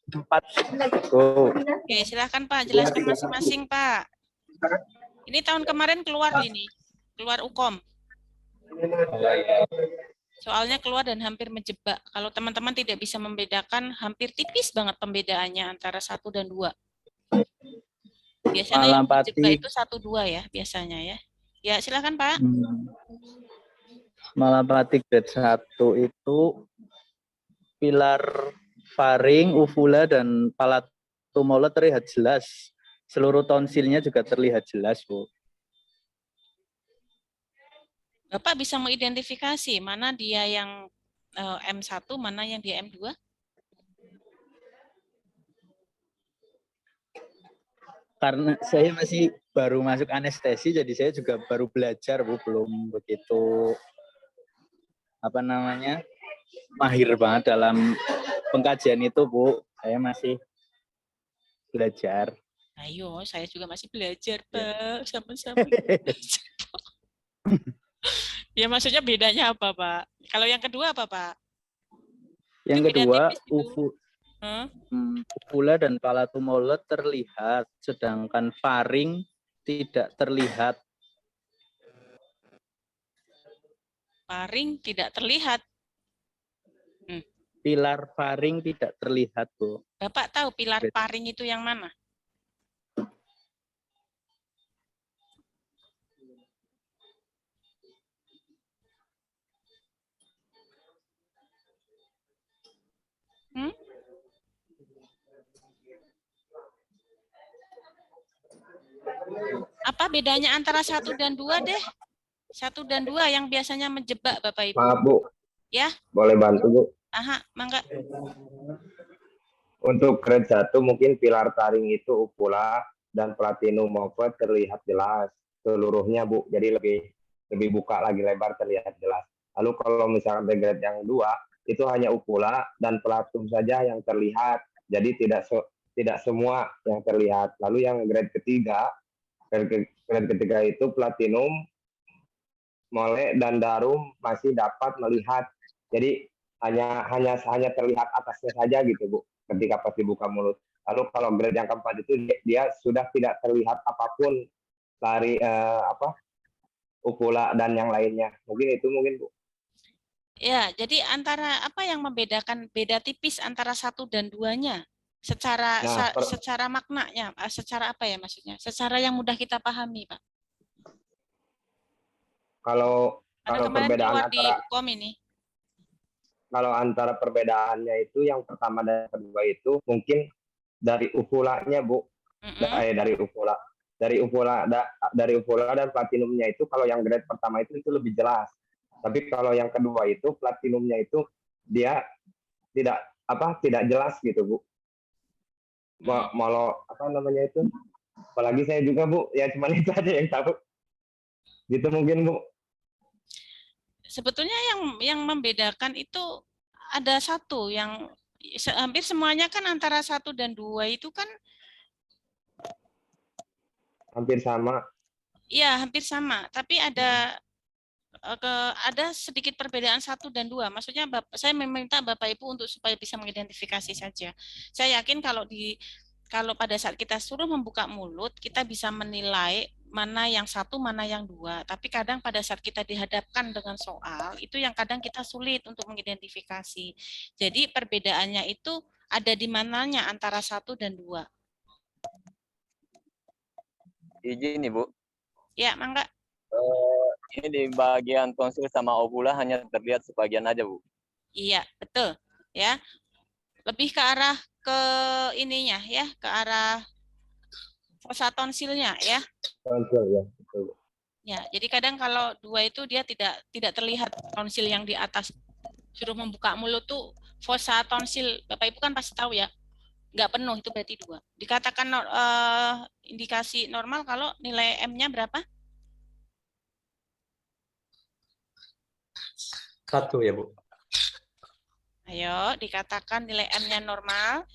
Speaker 3: 4.
Speaker 1: Oke, silahkan Pak, jelaskan masing-masing Pak. Ini tahun kemarin keluar ini, keluar UKOM. Soalnya keluar dan hampir menjebak. Kalau teman-teman tidak bisa membedakan, hampir tipis banget pembedaannya antara 1 dan 2. Biasanya yang menjebak itu 1, 2 ya, biasanya ya. Ya, silakan Pak.
Speaker 3: Malampati grade 1 itu pilar faring, uvula, dan palatumula terlihat jelas. Seluruh tonsilnya juga terlihat jelas, Bu.
Speaker 1: Bapak bisa mengidentifikasi mana dia yang M1, mana yang dia M2?
Speaker 3: Karena saya masih baru masuk anestesi, jadi saya juga baru belajar, Bu, belum begitu mahir banget dalam pengkajian itu, Bu. Saya masih belajar.
Speaker 1: Ayo, saya juga masih belajar, Pak. Sama-sama. Ya, maksudnya bedanya apa, Pak? Kalau yang kedua apa, Pak?
Speaker 3: Yang kedua, uvula dan palatumula terlihat, sedangkan faring tidak terlihat.
Speaker 1: Faring tidak terlihat.
Speaker 3: Pilar faring tidak terlihat, Bu.
Speaker 1: Bapak tahu pilar faring itu yang mana? Apa bedanya antara 1 dan 2 deh? 1 dan 2 yang biasanya menjebak Bapak Ibu.
Speaker 11: Maaf, Bu.
Speaker 1: Ya.
Speaker 11: Boleh bantu, Bu?
Speaker 1: Aha, mangga.
Speaker 11: Untuk grade 1 mungkin pilar taring itu uvula dan platinum move terlihat jelas seluruhnya, Bu. Jadi lebih buka lagi lebar, terlihat jelas. Lalu kalau misalkan grade yang 2 itu hanya uvula dan platinum saja yang terlihat. Jadi tidak semua yang terlihat. Lalu yang grade ketiga itu platinum, mole dan darum masih dapat melihat. Jadi hanya terlihat atasnya saja gitu Bu, ketika pas dibuka mulut. Lalu kalau grade yang keempat itu dia sudah tidak terlihat apapun dari uvula dan yang lainnya. Mungkin Bu.
Speaker 1: Ya, jadi antara apa yang membedakan beda tipis antara 1 dan 2-nya? Secara maknanya, secara apa ya maksudnya? Secara yang mudah kita pahami, Pak.
Speaker 11: Kalau perbedaan
Speaker 1: di UKOM ini.
Speaker 11: Kalau antara perbedaannya itu yang pertama dan kedua itu mungkin dari uvulanya Bu. Dari uvula dan platinumnya itu kalau yang grade pertama itu lebih jelas. Tapi kalau yang kedua itu platinumnya itu dia tidak jelas gitu Bu. Malah itu. Apalagi saya juga Bu, ya cuman itu aja yang tahu. Gitu mungkin Bu.
Speaker 1: Sebetulnya yang membedakan itu ada satu yang hampir semuanya kan antara 1 dan 2 itu kan
Speaker 11: hampir sama.
Speaker 1: Iya, hampir sama, tapi ada sedikit perbedaan 1 dan 2. Maksudnya saya meminta Bapak Ibu untuk supaya bisa mengidentifikasi saja. Saya yakin kalau pada saat kita suruh membuka mulut, kita bisa menilai mana yang 1, mana yang 2. Tapi kadang pada saat kita dihadapkan dengan soal, itu yang kadang kita sulit untuk mengidentifikasi. Jadi perbedaannya itu ada di mananya antara 1 dan 2.
Speaker 14: Izin nih Bu.
Speaker 1: Ya, mangga.
Speaker 14: Ini di bagian tonsil sama ovula hanya terlihat sebagian aja Bu.
Speaker 1: Iya, betul. Ya, lebih ke arah ke ininya ya, ke arah fosa tonsilnya ya.
Speaker 11: Tonsil ya, betul.
Speaker 1: Ya, jadi kadang kalau 2 itu dia tidak terlihat tonsil yang di atas. Suruh membuka mulut tuh fosa tonsil, Bapak Ibu kan pasti tahu ya. Nggak penuh itu berarti 2. Dikatakan indikasi normal kalau nilai M-nya berapa?
Speaker 5: 1 ya Bu.
Speaker 1: Ayo, dikatakan nilai M-nya normal.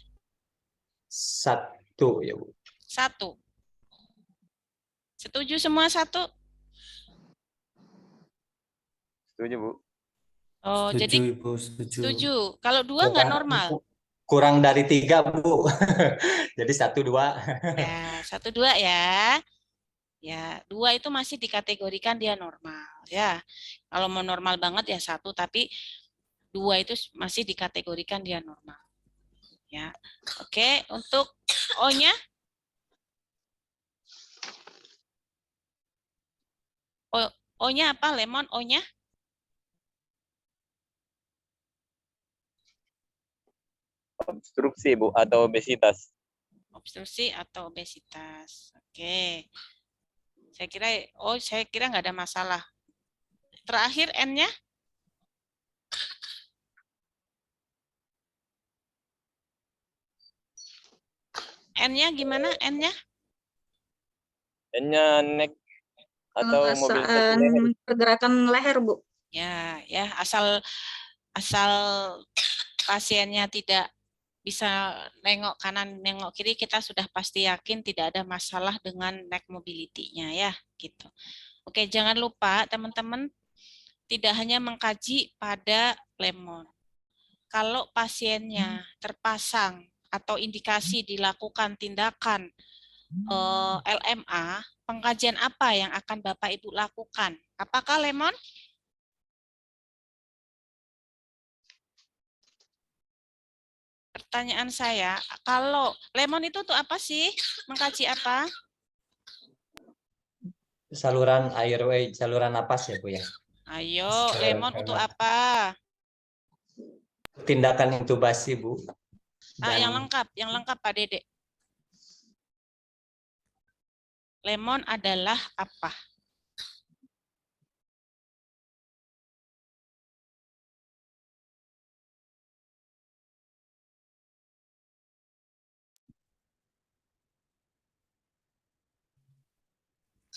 Speaker 5: 1 ya Bu.
Speaker 1: 1. Setuju semua 1?
Speaker 14: Setuju Bu.
Speaker 1: Oh,
Speaker 8: setuju,
Speaker 1: jadi
Speaker 8: Ibu,
Speaker 1: setuju. Kalau 2 nggak normal.
Speaker 5: Kurang dari 3 Bu. Jadi 1, 2.
Speaker 1: Ya, 1, 2 ya. Ya, 2 itu masih dikategorikan dia normal ya. Kalau mau normal banget ya 1, tapi 2 itu masih dikategorikan dia normal. Ya. Oke, untuk O-nya? O-nya apa, Lemon? O-nya?
Speaker 14: Obstruksi Bu atau obesitas.
Speaker 1: Obstruksi atau obesitas. Oke. Saya kira nggak ada masalah. Terakhir N-nya? N-nya gimana? N-nya?
Speaker 14: N-nya neck atau mobilitas
Speaker 4: leher. Pergerakan leher Bu.
Speaker 1: Ya, asal pasiennya tidak bisa nengok kanan, nengok kiri, kita sudah pasti yakin tidak ada masalah dengan neck mobility-nya ya, gitu. Oke, jangan lupa teman-teman tidak hanya mengkaji pada lemon. Kalau pasiennya terpasang atau indikasi dilakukan tindakan LMA, pengkajian apa yang akan Bapak Ibu lakukan? Apakah lemon? Pertanyaan saya, kalau lemon itu untuk apa sih? Mengkaji apa?
Speaker 5: Saluran airway, saluran napas ya Bu ya.
Speaker 1: Ayo, lemon untuk apa?
Speaker 5: Tindakan intubasi Bu.
Speaker 1: Yang lengkap Pak Dede. Lemon adalah apa?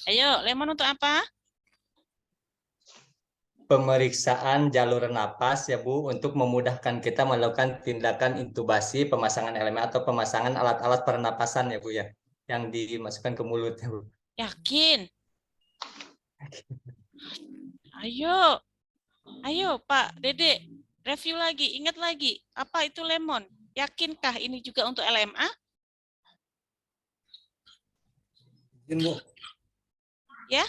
Speaker 1: Ayo, lemon untuk apa?
Speaker 5: pemeriksaan jalur napas ya Bu, untuk memudahkan kita melakukan tindakan intubasi, pemasangan LMA atau pemasangan alat-alat pernapasan ya Bu ya, yang dimasukkan ke mulut ya Bu.
Speaker 1: Yakin? Ayo, ayo Pak Dede, review lagi, ingat lagi, apa itu lemon? Yakinkah ini juga untuk LMA?
Speaker 8: Izin Bu,
Speaker 1: Ya?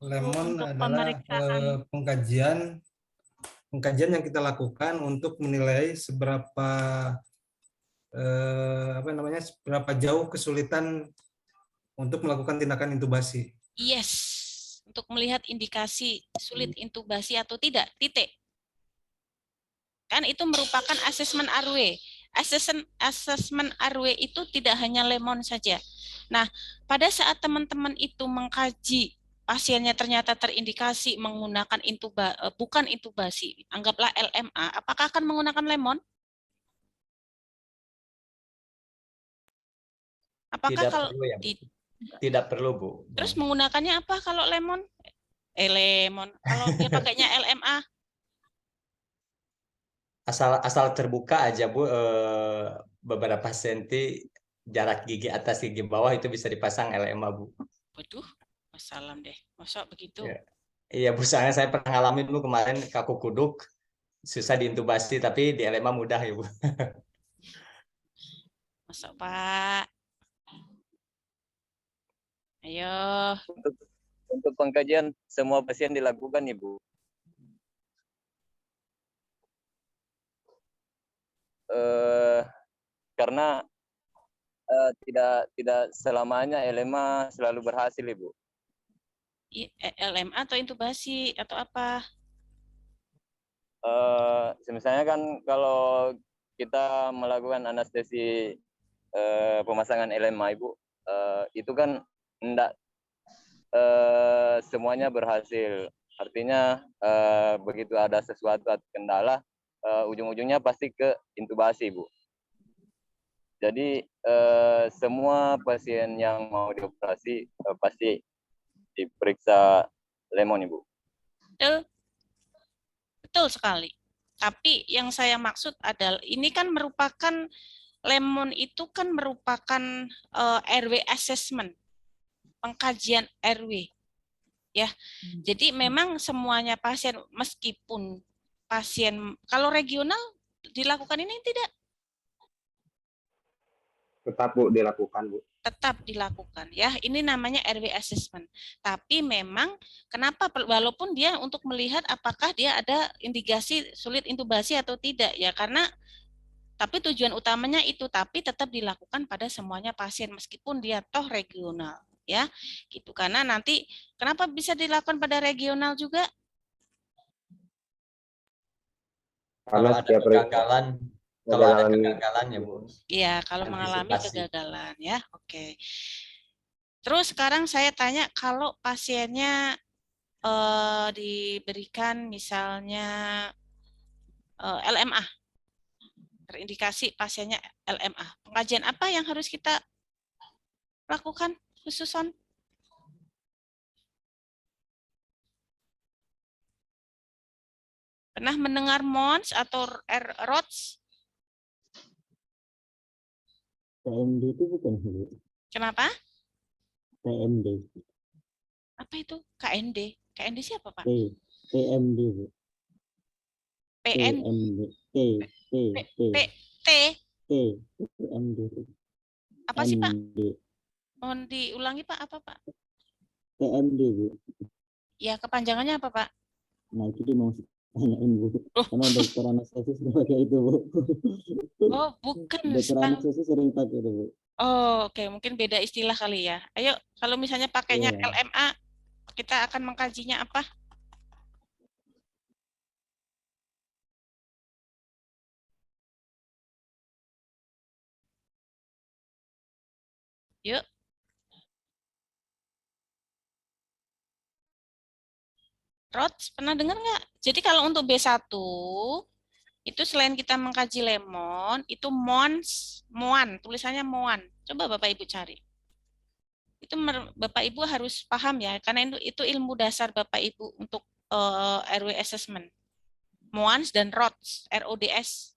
Speaker 8: lemon
Speaker 1: Untuk
Speaker 8: adalah
Speaker 1: pemeriksaan.
Speaker 8: pengkajian yang kita lakukan untuk menilai seberapa seberapa jauh kesulitan untuk melakukan tindakan intubasi.
Speaker 1: Yes, untuk melihat indikasi sulit intubasi atau tidak, titik. Kan itu merupakan asesmen RW. Asesmen RW itu tidak hanya lemon saja. Nah, pada saat teman-teman itu mengkaji pasiennya ternyata terindikasi menggunakan bukan intubasi, anggaplah LMA, apakah akan menggunakan lemon? Apakah
Speaker 5: Tidak
Speaker 1: kalau
Speaker 5: perlu ya Bu. Tidak perlu Bu.
Speaker 1: Terus menggunakannya apa kalau lemon? Lemon. Kalau dia pakainya LMA?
Speaker 5: Asal terbuka aja Bu, beberapa senti jarak gigi atas gigi bawah itu bisa dipasang LMA Bu.
Speaker 1: Waduh, wassalam deh. Masa begitu?
Speaker 5: Ya. Iya Bu, soalnya saya pernah ngalamin Bu kemarin kaku kuduk, susah diintubasi tapi di LMA mudah ya Bu.
Speaker 1: Masa Pak? Ayo.
Speaker 14: Untuk pengkajian semua pasien dilakukan Ibu. Karena tidak selamanya LMA selalu berhasil Ibu.
Speaker 1: LMA atau intubasi atau apa?
Speaker 14: Misalnya kan kalau kita melakukan anestesi pemasangan LMA Ibu, itu kan enggak semuanya berhasil. Artinya begitu ada sesuatu atau kendala, ujung-ujungnya pasti ke intubasi Bu. Jadi semua pasien yang mau dioperasi pasti diperiksa lemon Ibu.
Speaker 1: Betul sekali. Tapi yang saya maksud adalah ini kan merupakan lemon itu kan merupakan RW assessment, pengkajian RW. Ya. Jadi memang semuanya pasien meskipun pasien kalau regional dilakukan ini tidak?
Speaker 11: Tetap Bu dilakukan Bu.
Speaker 1: Tetap dilakukan ya. Ini namanya RW assessment. Tapi memang kenapa walaupun dia untuk melihat apakah dia ada indikasi sulit intubasi atau tidak ya, karena tapi tujuan utamanya itu, tapi tetap dilakukan pada semuanya pasien meskipun dia toh regional ya. Gitu. Karena nanti kenapa bisa dilakukan pada regional juga?
Speaker 5: Kalau ada kegagalan, kalau ada kegagalan ya Bu.
Speaker 1: Iya, kalau mengalami kegagalan ya. Oke. Terus sekarang saya tanya, kalau pasiennya diberikan misalnya LMA, terindikasi pasiennya LMA, pengkajian apa yang harus kita lakukan khususon? Pernah mendengar MONS atau ROTS?
Speaker 13: TMD itu bukan Bu.
Speaker 1: Kenapa?
Speaker 13: TMD.
Speaker 1: Apa itu? KND. KND siapa Pak?
Speaker 13: TMD Bu.
Speaker 1: PN.
Speaker 13: TMD.
Speaker 1: Apa sih Pak? Mohon diulangi Pak, apa Pak?
Speaker 13: TMD Bu.
Speaker 1: Ya, kepanjangannya apa Pak?
Speaker 13: Nah itu dia mau tanyain Bu. Karena dokter anestesi sering pakai itu Bu.
Speaker 1: Oh bukan.
Speaker 13: Dokter anestesi sering pakai itu Bu.
Speaker 1: Oh oke. Mungkin beda istilah kali ya. Ayo, kalau misalnya pakainya LMA, kita akan mengkajinya apa? Yuk. Rods, pernah dengar nggak? Jadi kalau untuk B1, itu selain kita mengkaji lemon, itu MOAN, tulisannya MOAN. Coba Bapak Ibu cari. Itu Bapak Ibu harus paham ya, karena itu ilmu dasar Bapak Ibu untuk RW assessment. MOANS dan RODS, RODS.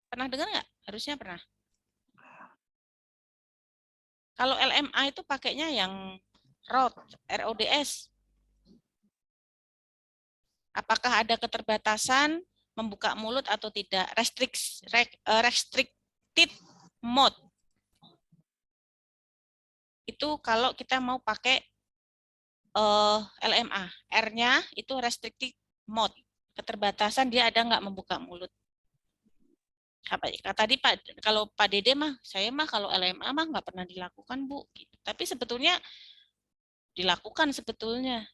Speaker 1: Pernah dengar nggak? Harusnya pernah. Kalau LMA itu pakainya yang RODS. Apakah ada keterbatasan membuka mulut atau tidak? Restricted mode. Itu kalau kita mau pakai LMA. R-nya itu restricted mode. Keterbatasan dia ada nggak membuka mulut. Tadi Pak, kalau Pak Dede mah, saya mah kalau LMA mah nggak pernah dilakukan Bu. Gitu. Tapi sebetulnya dilakukan sebetulnya.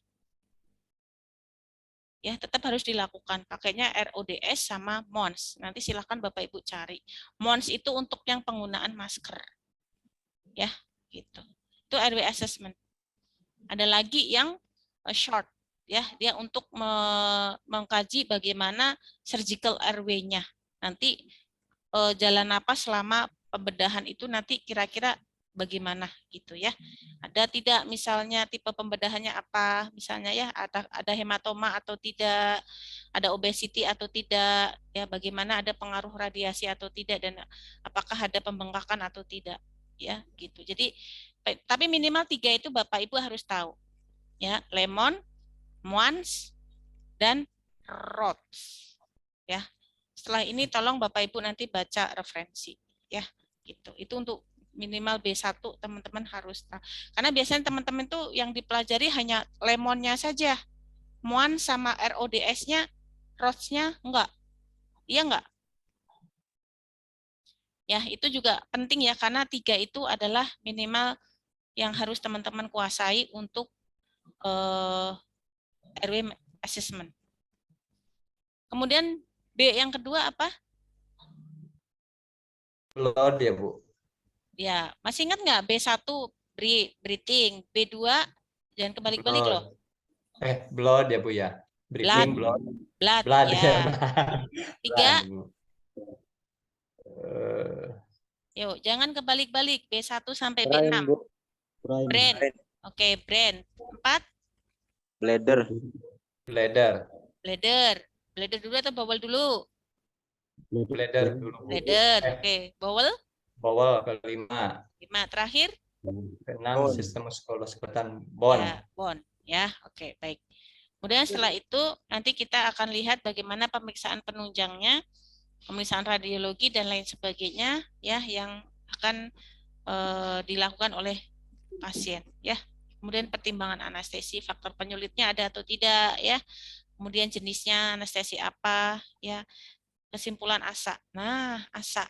Speaker 1: Ya tetap harus dilakukan. Pakainya RODS sama MONS. Nanti silakan Bapak Ibu cari. MONS itu untuk yang penggunaan masker. Ya, gitu. Itu RW assessment. Ada lagi yang short, ya, dia untuk mengkaji bagaimana surgical airway-nya. Nanti jalan napas selama pembedahan itu nanti kira-kira bagaimana gitu ya. Ada tidak misalnya tipe pembedahannya apa, misalnya ya ada hematoma atau tidak, ada obesity atau tidak, ya bagaimana ada pengaruh radiasi atau tidak, dan apakah ada pembengkakan atau tidak, ya gitu. Jadi tapi minimal 3 itu Bapak Ibu harus tahu. Ya, lemon, MOANS, dan RODS. Ya. Setelah ini tolong Bapak Ibu nanti baca referensi, ya. Gitu. Itu untuk minimal B1 teman-teman harus tahu. Karena biasanya teman-teman tuh yang dipelajari hanya lemonnya saja. MOANS sama RODS-nya, RODS-nya enggak. Iya enggak? Ya, itu juga penting ya karena 3 itu adalah minimal yang harus teman-teman kuasai untuk RW assessment. Kemudian B yang kedua apa?
Speaker 5: Blood ya Bu.
Speaker 1: Ya, masih ingat nggak B1 breathing, B2 jangan kebalik-balik loh.
Speaker 5: Blood ya Bu ya. Breathing, blood.
Speaker 1: Blood ya. 3. Yuk, jangan kebalik-balik. B1 sampai B6. Brain. Oke, brain. 4.
Speaker 12: Bladder.
Speaker 1: Bladder dulu atau bowel dulu?
Speaker 5: Bladder dulu.
Speaker 1: Bladder, oke. Bowel?
Speaker 5: Bowel ke-5.
Speaker 1: 5. Terakhir?
Speaker 5: 6. Sistem muskuloskeletal bone.
Speaker 1: Ya, bone. Ya, oke, baik. Kemudian setelah itu nanti kita akan lihat bagaimana pemeriksaan penunjangnya, pemeriksaan radiologi dan lain sebagainya ya yang akan dilakukan oleh pasien ya. Kemudian pertimbangan anestesi, faktor penyulitnya ada atau tidak ya. Kemudian jenisnya anestesi apa ya. Kesimpulan ASA. Nah, ASA.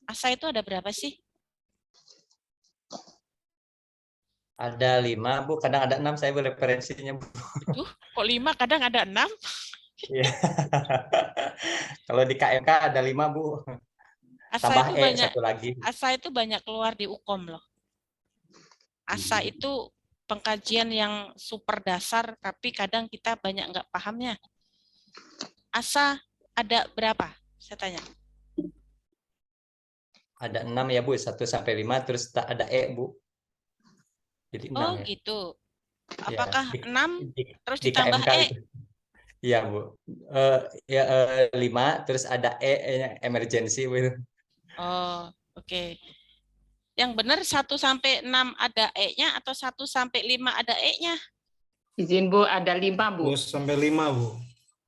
Speaker 1: ASA itu ada berapa sih?
Speaker 5: Ada 5 Bu, kadang ada 6, saya boleh referensinya Bu.
Speaker 1: Kok 5 kadang ada 6?
Speaker 5: Iya. Kalau di KMK ada 5 Bu.
Speaker 1: ASA
Speaker 5: Tambah
Speaker 1: itu banyak,
Speaker 5: satu lagi.
Speaker 1: ASA itu banyak keluar di UKOM loh. ASA itu pengkajian yang super dasar, tapi kadang kita banyak nggak pahamnya. ASA ada berapa? Saya tanya.
Speaker 5: Ada 6 ya Bu, 1 sampai 5, terus ada E Bu. Jadi 6 ya.
Speaker 1: Gitu. Apakah
Speaker 5: ya,
Speaker 1: 6 terus
Speaker 5: di
Speaker 1: ditambah
Speaker 5: KMK
Speaker 1: E?
Speaker 5: itu. Iya Bu. 5 terus ada E emergency Bu.
Speaker 1: Oh, oke. Yang benar 1 sampai 6 ada E-nya atau 1 sampai 5 ada E-nya?
Speaker 2: Izin Bu, ada 5 Bu.
Speaker 8: 1 sampai 5 Bu.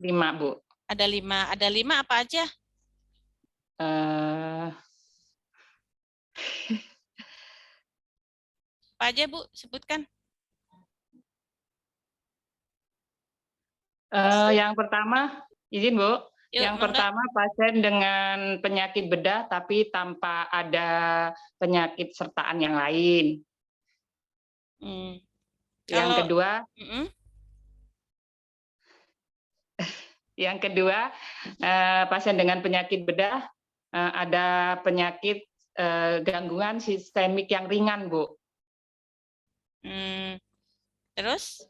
Speaker 2: 5 Bu.
Speaker 1: Ada 5. Ada 5 apa aja? Apa aja Bu? Sebutkan.
Speaker 2: Yang pertama, izin Bu.
Speaker 1: Yuk,
Speaker 2: yang pertama pasien dengan penyakit bedah tapi tanpa ada penyakit sertaan yang lain. Yang kedua, pasien dengan penyakit bedah ada penyakit gangguan sistemik yang ringan, Bu.
Speaker 1: Terus?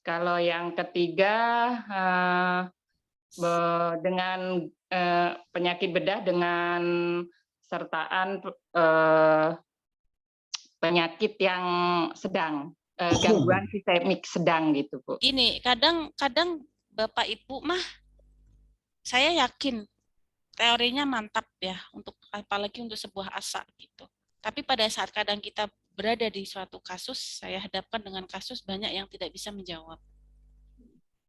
Speaker 2: Kalau yang ketiga dengan penyakit bedah dengan sertaan penyakit yang sedang. gangguan sistemik sedang gitu, Bu.
Speaker 1: Ini kadang-kadang Bapak Ibu mah saya yakin teorinya mantap ya untuk apalagi untuk sebuah asa gitu. Tapi pada saat kadang kita berada di suatu kasus, saya hadapkan dengan kasus banyak yang tidak bisa menjawab.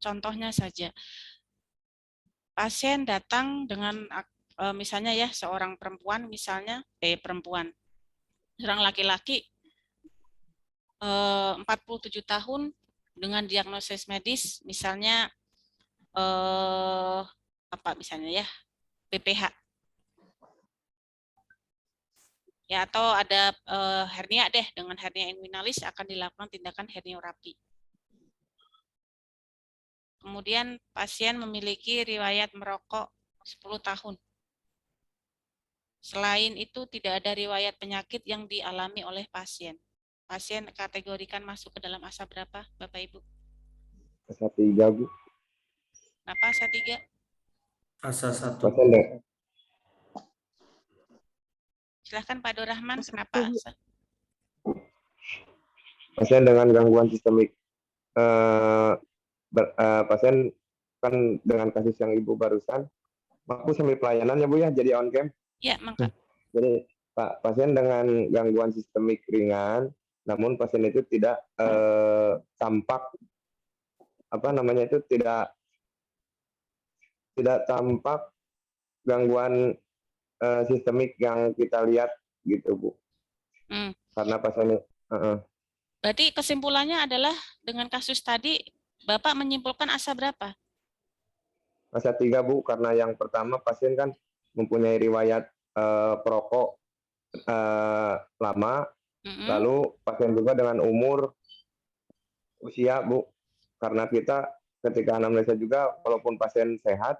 Speaker 1: Contohnya saja, pasien datang dengan misalnya ya seorang perempuan misalnya, seorang laki-laki 47 tahun dengan diagnosis medis misalnya apa misalnya ya BPH ya atau ada hernia deh, dengan hernia inguinalis akan dilakukan tindakan herniorabdi. Kemudian pasien memiliki riwayat merokok 10 tahun. Selain itu tidak ada riwayat penyakit yang dialami oleh pasien. Pasien kategorikan masuk ke dalam asa berapa, Bapak Ibu?
Speaker 11: Asa 3, Bu.
Speaker 1: Kenapa asa 3?
Speaker 13: Asa 1.
Speaker 1: Silahkan Pak Dorahman, kenapa asa?
Speaker 11: Pasien dengan gangguan sistemik. Pasien kan dengan kasus yang Ibu barusan, aku sambil pelayanan ya Bu ya, jadi on cam.
Speaker 1: Ya, mangga.
Speaker 11: Jadi pasien dengan gangguan sistemik ringan, namun pasien itu tidak tampak tidak tampak gangguan sistemik yang kita lihat gitu Bu. Karena pasien
Speaker 1: Berarti kesimpulannya adalah dengan kasus tadi Bapak menyimpulkan asa berapa?
Speaker 11: Asa 3 Bu, karena yang pertama pasien kan mempunyai riwayat perokok lama, lalu pasien juga dengan usia Bu, karena kita ketika anamnesa juga walaupun pasien sehat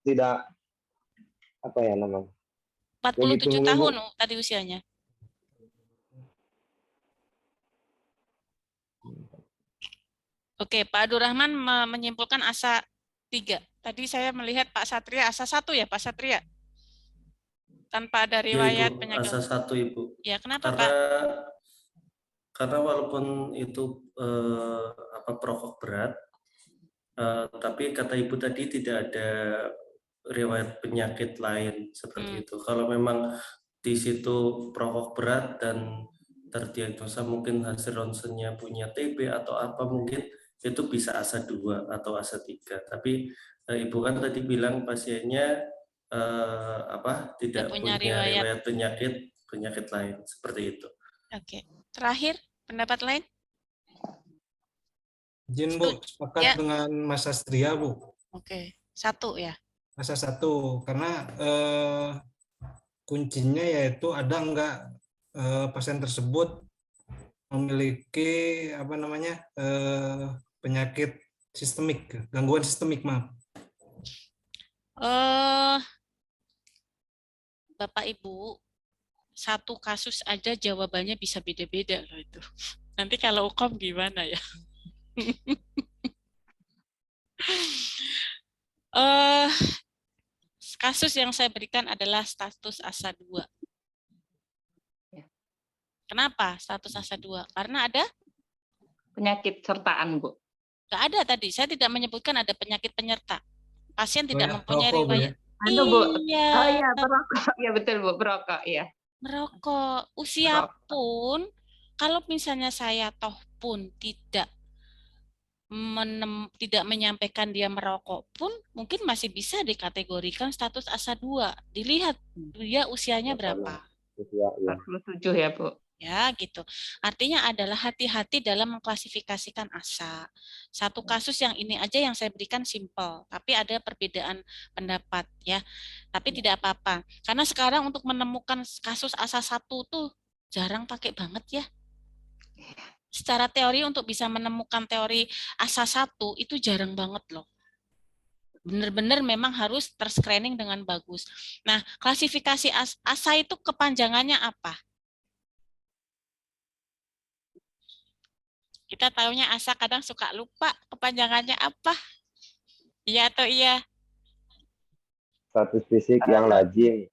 Speaker 11: tidak
Speaker 1: 47
Speaker 11: gitu,
Speaker 1: tahun
Speaker 11: Bu.
Speaker 1: tadi usianya. Oke, Pak Abdurrahman menyimpulkan asa 3. Tadi saya melihat Pak Satria asa 1 ya, Pak Satria? Tanpa ada riwayat
Speaker 13: ya, Ibu,
Speaker 1: penyakit.
Speaker 13: asa 1 Ibu.
Speaker 1: Ya, kenapa Pak?
Speaker 13: Karena walaupun itu perokok berat, tapi kata Ibu tadi tidak ada riwayat penyakit lain seperti itu. Kalau memang di situ perokok berat dan terdiagnosa mungkin hasil ronsennya punya TB atau apa, mungkin itu bisa asa 2 atau asa 3. Tapi Ibu kan tadi bilang pasiennya tidak punya riwayat penyakit lain seperti itu.
Speaker 1: Oke. Terakhir, pendapat lain?
Speaker 8: Izin Bu, sepakat
Speaker 1: ya.
Speaker 8: dengan Mas Astria Bu.
Speaker 1: Oke, 1 ya.
Speaker 8: Asa 1, karena kuncinya yaitu ada enggak pasien tersebut memiliki penyakit sistemik, gangguan sistemik, maaf.
Speaker 1: Bapak Ibu, 1 kasus aja jawabannya bisa beda-beda loh itu. Nanti kalau UKOM gimana ya? Kasus yang saya berikan adalah status asa 2. Kenapa status asa 2? Karena ada
Speaker 2: penyakit sertaan, Bu.
Speaker 1: Nggak ada tadi. Saya tidak menyebutkan ada penyakit penyerta. Pasien tidak mempunyai
Speaker 2: perokok,
Speaker 1: riwayat.
Speaker 2: Bu. Bu.
Speaker 1: Iya.
Speaker 2: Oh iya, perokok. Ya betul, Bu. Perokok, iya.
Speaker 1: Merokok. Usia pun, kalau misalnya saya toh pun tidak menyampaikan dia merokok pun, mungkin masih bisa dikategorikan status asa 2. Dilihat dia usianya berapa.
Speaker 2: 47 ya, Bu.
Speaker 1: Ya, gitu. Artinya adalah hati-hati dalam mengklasifikasikan asa. 1 kasus yang ini aja yang saya berikan simpel, tapi ada perbedaan pendapat ya. Tapi tidak apa-apa. Karena sekarang untuk menemukan kasus asa 1 tuh jarang pakai banget ya. Secara teori untuk bisa menemukan teori asa 1 itu jarang banget loh. Benar-benar memang harus terscreening dengan bagus. Nah, klasifikasi asa itu kepanjangannya apa? Kita tahunya asa kadang suka lupa kepanjangannya apa. Iya atau iya?
Speaker 11: Status fisik yang lazim.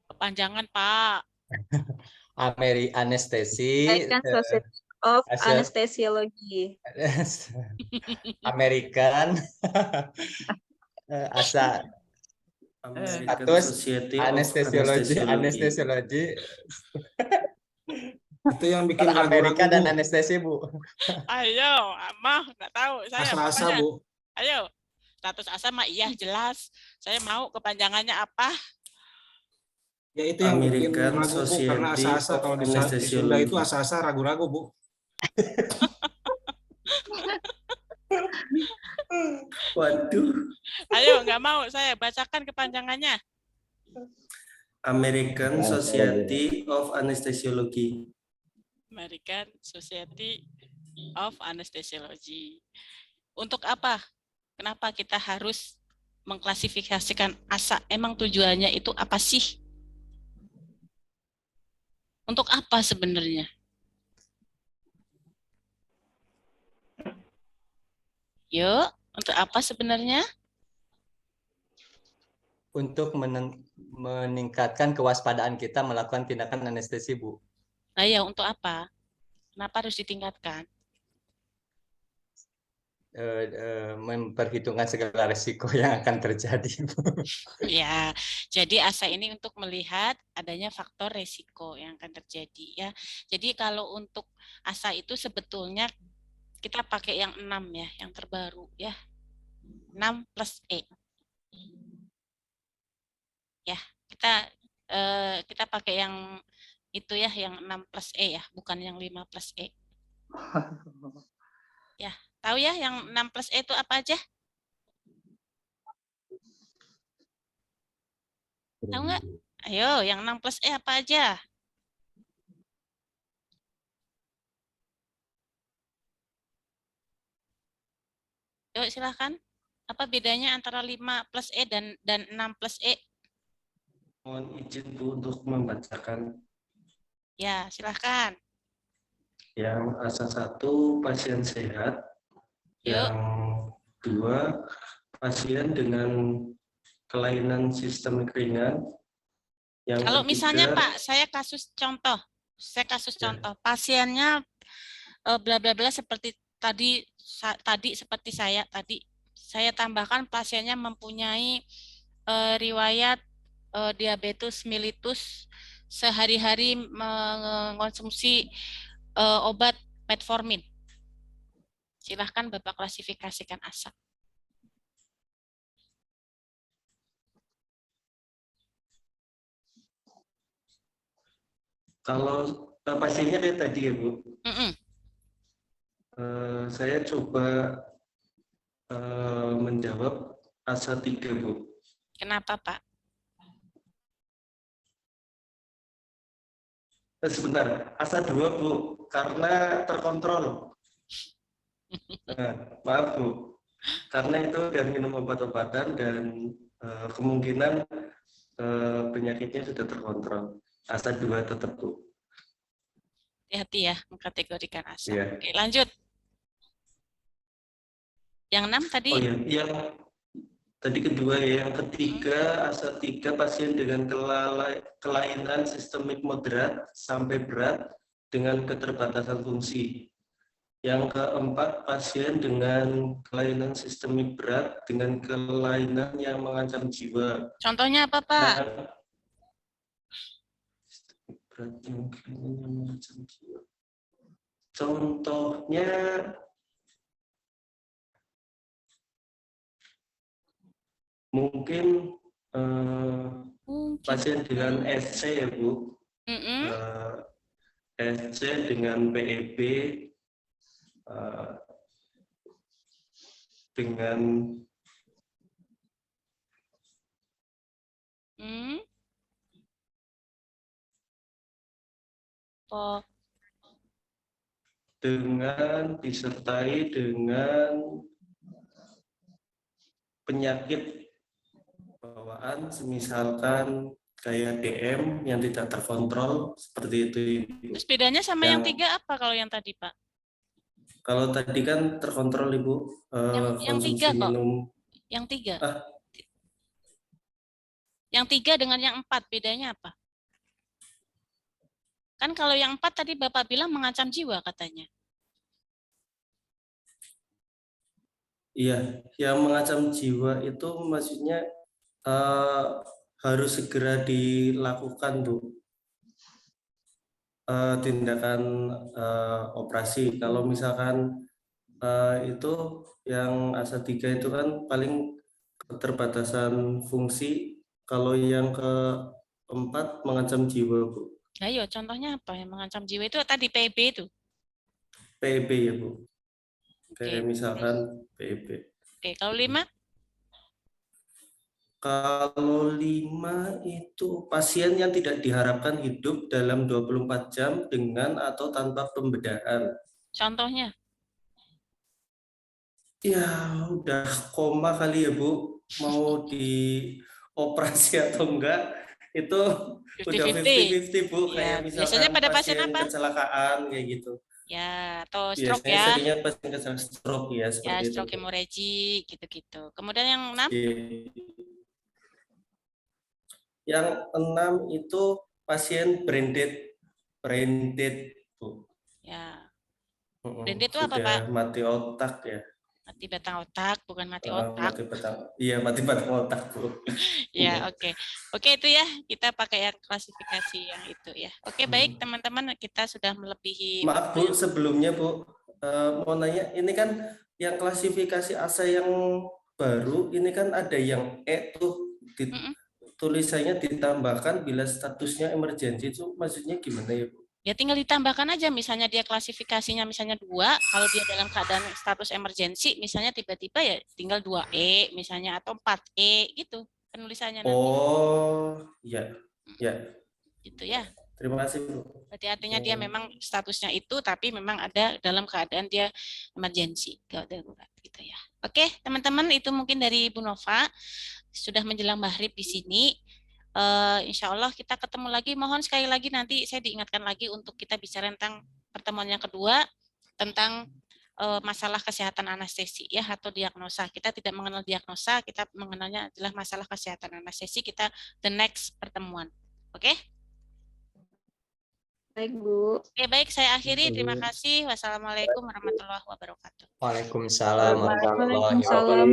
Speaker 1: Kepanjangan, Pak.
Speaker 5: Anestesi,
Speaker 4: American Society of
Speaker 5: Asia-
Speaker 4: Anesthesiology.
Speaker 5: American asa
Speaker 13: American
Speaker 5: status
Speaker 13: Society of
Speaker 5: anestesiologi
Speaker 13: Anesthesiology.
Speaker 8: Itu yang bikin
Speaker 5: Antara Amerika
Speaker 8: ragu-ragu,
Speaker 5: dan
Speaker 8: Bu.
Speaker 5: anestesi, Bu.
Speaker 1: Ayo, mah nggak tahu saya.
Speaker 8: Asa-asa,
Speaker 1: Pokoknya,
Speaker 8: Bu.
Speaker 1: ayo, status asa mah iya jelas. Saya mau kepanjangannya apa?
Speaker 8: Ya itu yang bikin
Speaker 13: American
Speaker 8: ragu, Bu, karena
Speaker 13: Society
Speaker 8: asa-asa
Speaker 13: of
Speaker 8: kalau di Sunda
Speaker 13: Anesthesiology.
Speaker 8: itu asa-asa ragu-ragu, Bu.
Speaker 13: Waduh.
Speaker 1: Ayo, nggak mau saya bacakan kepanjangannya.
Speaker 13: American Society of Anesthesiology.
Speaker 1: American Society of Anesthesiology. Untuk apa? Kenapa kita harus mengklasifikasikan asa? Emang tujuannya itu apa sih? Untuk apa sebenarnya? Yuk, untuk apa sebenarnya?
Speaker 5: Untuk meningkatkan kewaspadaan kita melakukan tindakan anestesi, Bu.
Speaker 1: Nah ya, untuk apa? Kenapa harus ditingkatkan?
Speaker 5: Memperhitungkan segala risiko yang akan terjadi, Bu.
Speaker 1: Ya, jadi asa ini untuk melihat adanya faktor resiko yang akan terjadi ya. Jadi kalau untuk asa itu sebetulnya kita pakai yang 6 ya, yang terbaru ya. 6 plus E. Ya, kita pakai yang itu ya, yang 6 plus E ya, bukan yang 5 plus E. Ya, tahu ya yang 6 plus E itu apa aja? Tahu nggak? Ayo, yang 6 plus E apa aja? Yuk, silahkan. Apa bedanya antara 5 plus E dan 6 plus E?
Speaker 13: Mohon izin Bu untuk membacakan.
Speaker 1: Ya, silahkan.
Speaker 13: Yang asa 1 pasien sehat.
Speaker 1: Yuk.
Speaker 13: Yang 2 pasien dengan kelainan sistemik ringan. Yang
Speaker 1: Kalau
Speaker 13: ketiga,
Speaker 1: misalnya Pak, saya kasus contoh. Pasiennya bla bla bla seperti tadi seperti saya tambahkan pasiennya mempunyai riwayat diabetes mellitus, sehari-hari mengonsumsi obat metformin. Silahkan Bapak klasifikasikan asa.
Speaker 13: kalau pasiennya kayak tadi ya Bu, saya coba menjawab asa 3 Bu.
Speaker 1: Kenapa Pak?
Speaker 13: Sebentar, asa 2 Bu, karena terkontrol. Maaf Bu, karena itu udah minum obat-obatan dan kemungkinan penyakitnya sudah terkontrol. Asa 2 tetap Bu.
Speaker 1: Hati-hati ya mengkategorikan asa.
Speaker 13: Yeah.
Speaker 1: Oke, lanjut. Yang 6 tadi?
Speaker 13: Oh ya, yang tadi kedua ya, yang ketiga asa 3 pasien dengan kelainan sistemik moderat sampai berat dengan keterbatasan fungsi. Yang keempat pasien dengan kelainan sistemik berat dengan kelainan yang mengancam jiwa.
Speaker 1: Contohnya apa Pak?
Speaker 13: Berat yang mengancam jiwa. Contohnya mungkin pasien dengan SC ya Bu, SC dengan PEB, dengan dengan disertai dengan penyakit bawaan, semisalkan kayak DM yang tidak terkontrol seperti itu.
Speaker 1: Terus bedanya sama yang 3 apa kalau yang tadi Pak?
Speaker 13: Kalau tadi kan terkontrol Ibu,
Speaker 1: yang
Speaker 13: konsumsi
Speaker 1: 3 kok.
Speaker 13: minum.
Speaker 1: Yang 3. Yang 3 dengan yang 4 bedanya apa? Kan kalau yang 4 tadi Bapak bilang mengancam jiwa katanya.
Speaker 13: Iya, yang mengancam jiwa itu maksudnya harus segera dilakukan, Bu. Tindakan operasi. Kalau misalkan itu yang ASA 3 itu kan paling keterbatasan fungsi. Kalau yang keempat mengancam jiwa, Bu.
Speaker 1: Ayo, contohnya apa yang mengancam jiwa itu tadi PB itu?
Speaker 13: PEB ya, Bu. Kayak misalkan PEB.
Speaker 1: Oke, kalau 5?
Speaker 13: Kalau 5 itu pasien yang tidak diharapkan hidup dalam 24 jam dengan atau tanpa pembedahan.
Speaker 1: Contohnya?
Speaker 13: Ya, udah koma kali ya, Bu. Mau dioperasi atau enggak, itu
Speaker 1: 50-50.
Speaker 13: udah 50-50, Bu.
Speaker 1: Ya,
Speaker 13: Kayak misalkan
Speaker 1: biasanya pada pasien apa?
Speaker 13: kecelakaan, kayak gitu.
Speaker 1: Ya, atau stroke
Speaker 13: Biasanya
Speaker 1: ya.
Speaker 13: seringnya pasien kecelakaan stroke ya,
Speaker 1: Ya,
Speaker 13: seperti
Speaker 1: stroke
Speaker 13: itu.
Speaker 1: hemorrhagic, gitu-gitu. Kemudian yang 6?
Speaker 13: Yang 6 itu pasien brain dead, Bu.
Speaker 1: Ya. Brain dead itu apa,
Speaker 13: Sudah
Speaker 1: Pak?
Speaker 13: mati otak ya.
Speaker 1: Mati batang otak, bukan mati otak.
Speaker 13: Mati batang otak, Bu.
Speaker 1: Ya, oke. Oke, itu ya. Kita pakai klasifikasi yang itu ya. Oke, baik teman-teman, kita sudah melebihi
Speaker 13: Maaf, Bu, sebelumnya, Bu. Mau nanya, ini kan yang klasifikasi ASA yang baru, ini kan ada yang E tuh, tulisannya ditambahkan bila statusnya emergensi, itu maksudnya gimana ya, Bu?
Speaker 1: Ya tinggal ditambahkan aja, misalnya dia klasifikasinya misalnya 2, kalau dia dalam keadaan status emergensi, misalnya tiba-tiba ya tinggal 2E misalnya, atau 4E gitu penulisannya nanti.
Speaker 13: Oh, ya, ya.
Speaker 1: Gitu ya.
Speaker 13: Terima kasih, Bu.
Speaker 1: Berarti artinya dia memang statusnya itu, tapi memang ada dalam keadaan dia emergensi, darurat gitu ya. Oke, teman-teman, itu mungkin dari Bu Nova. Sudah menjelang maghrib di sini. Insya Allah kita ketemu lagi. Mohon sekali lagi nanti saya diingatkan lagi untuk kita bicara tentang pertemuan yang kedua tentang masalah kesehatan anestesi ya, atau diagnosa. Kita tidak mengenal diagnosa, kita mengenalnya adalah masalah kesehatan anestesi. Kita the next pertemuan. Oke?
Speaker 2: Baik, Bu.
Speaker 1: Oke, baik, saya akhiri. Terima kasih. Wassalamualaikum warahmatullahi wabarakatuh.
Speaker 5: Waalaikumsalam warahmatullahi wabarakatuh.
Speaker 2: Waalaikumsalam.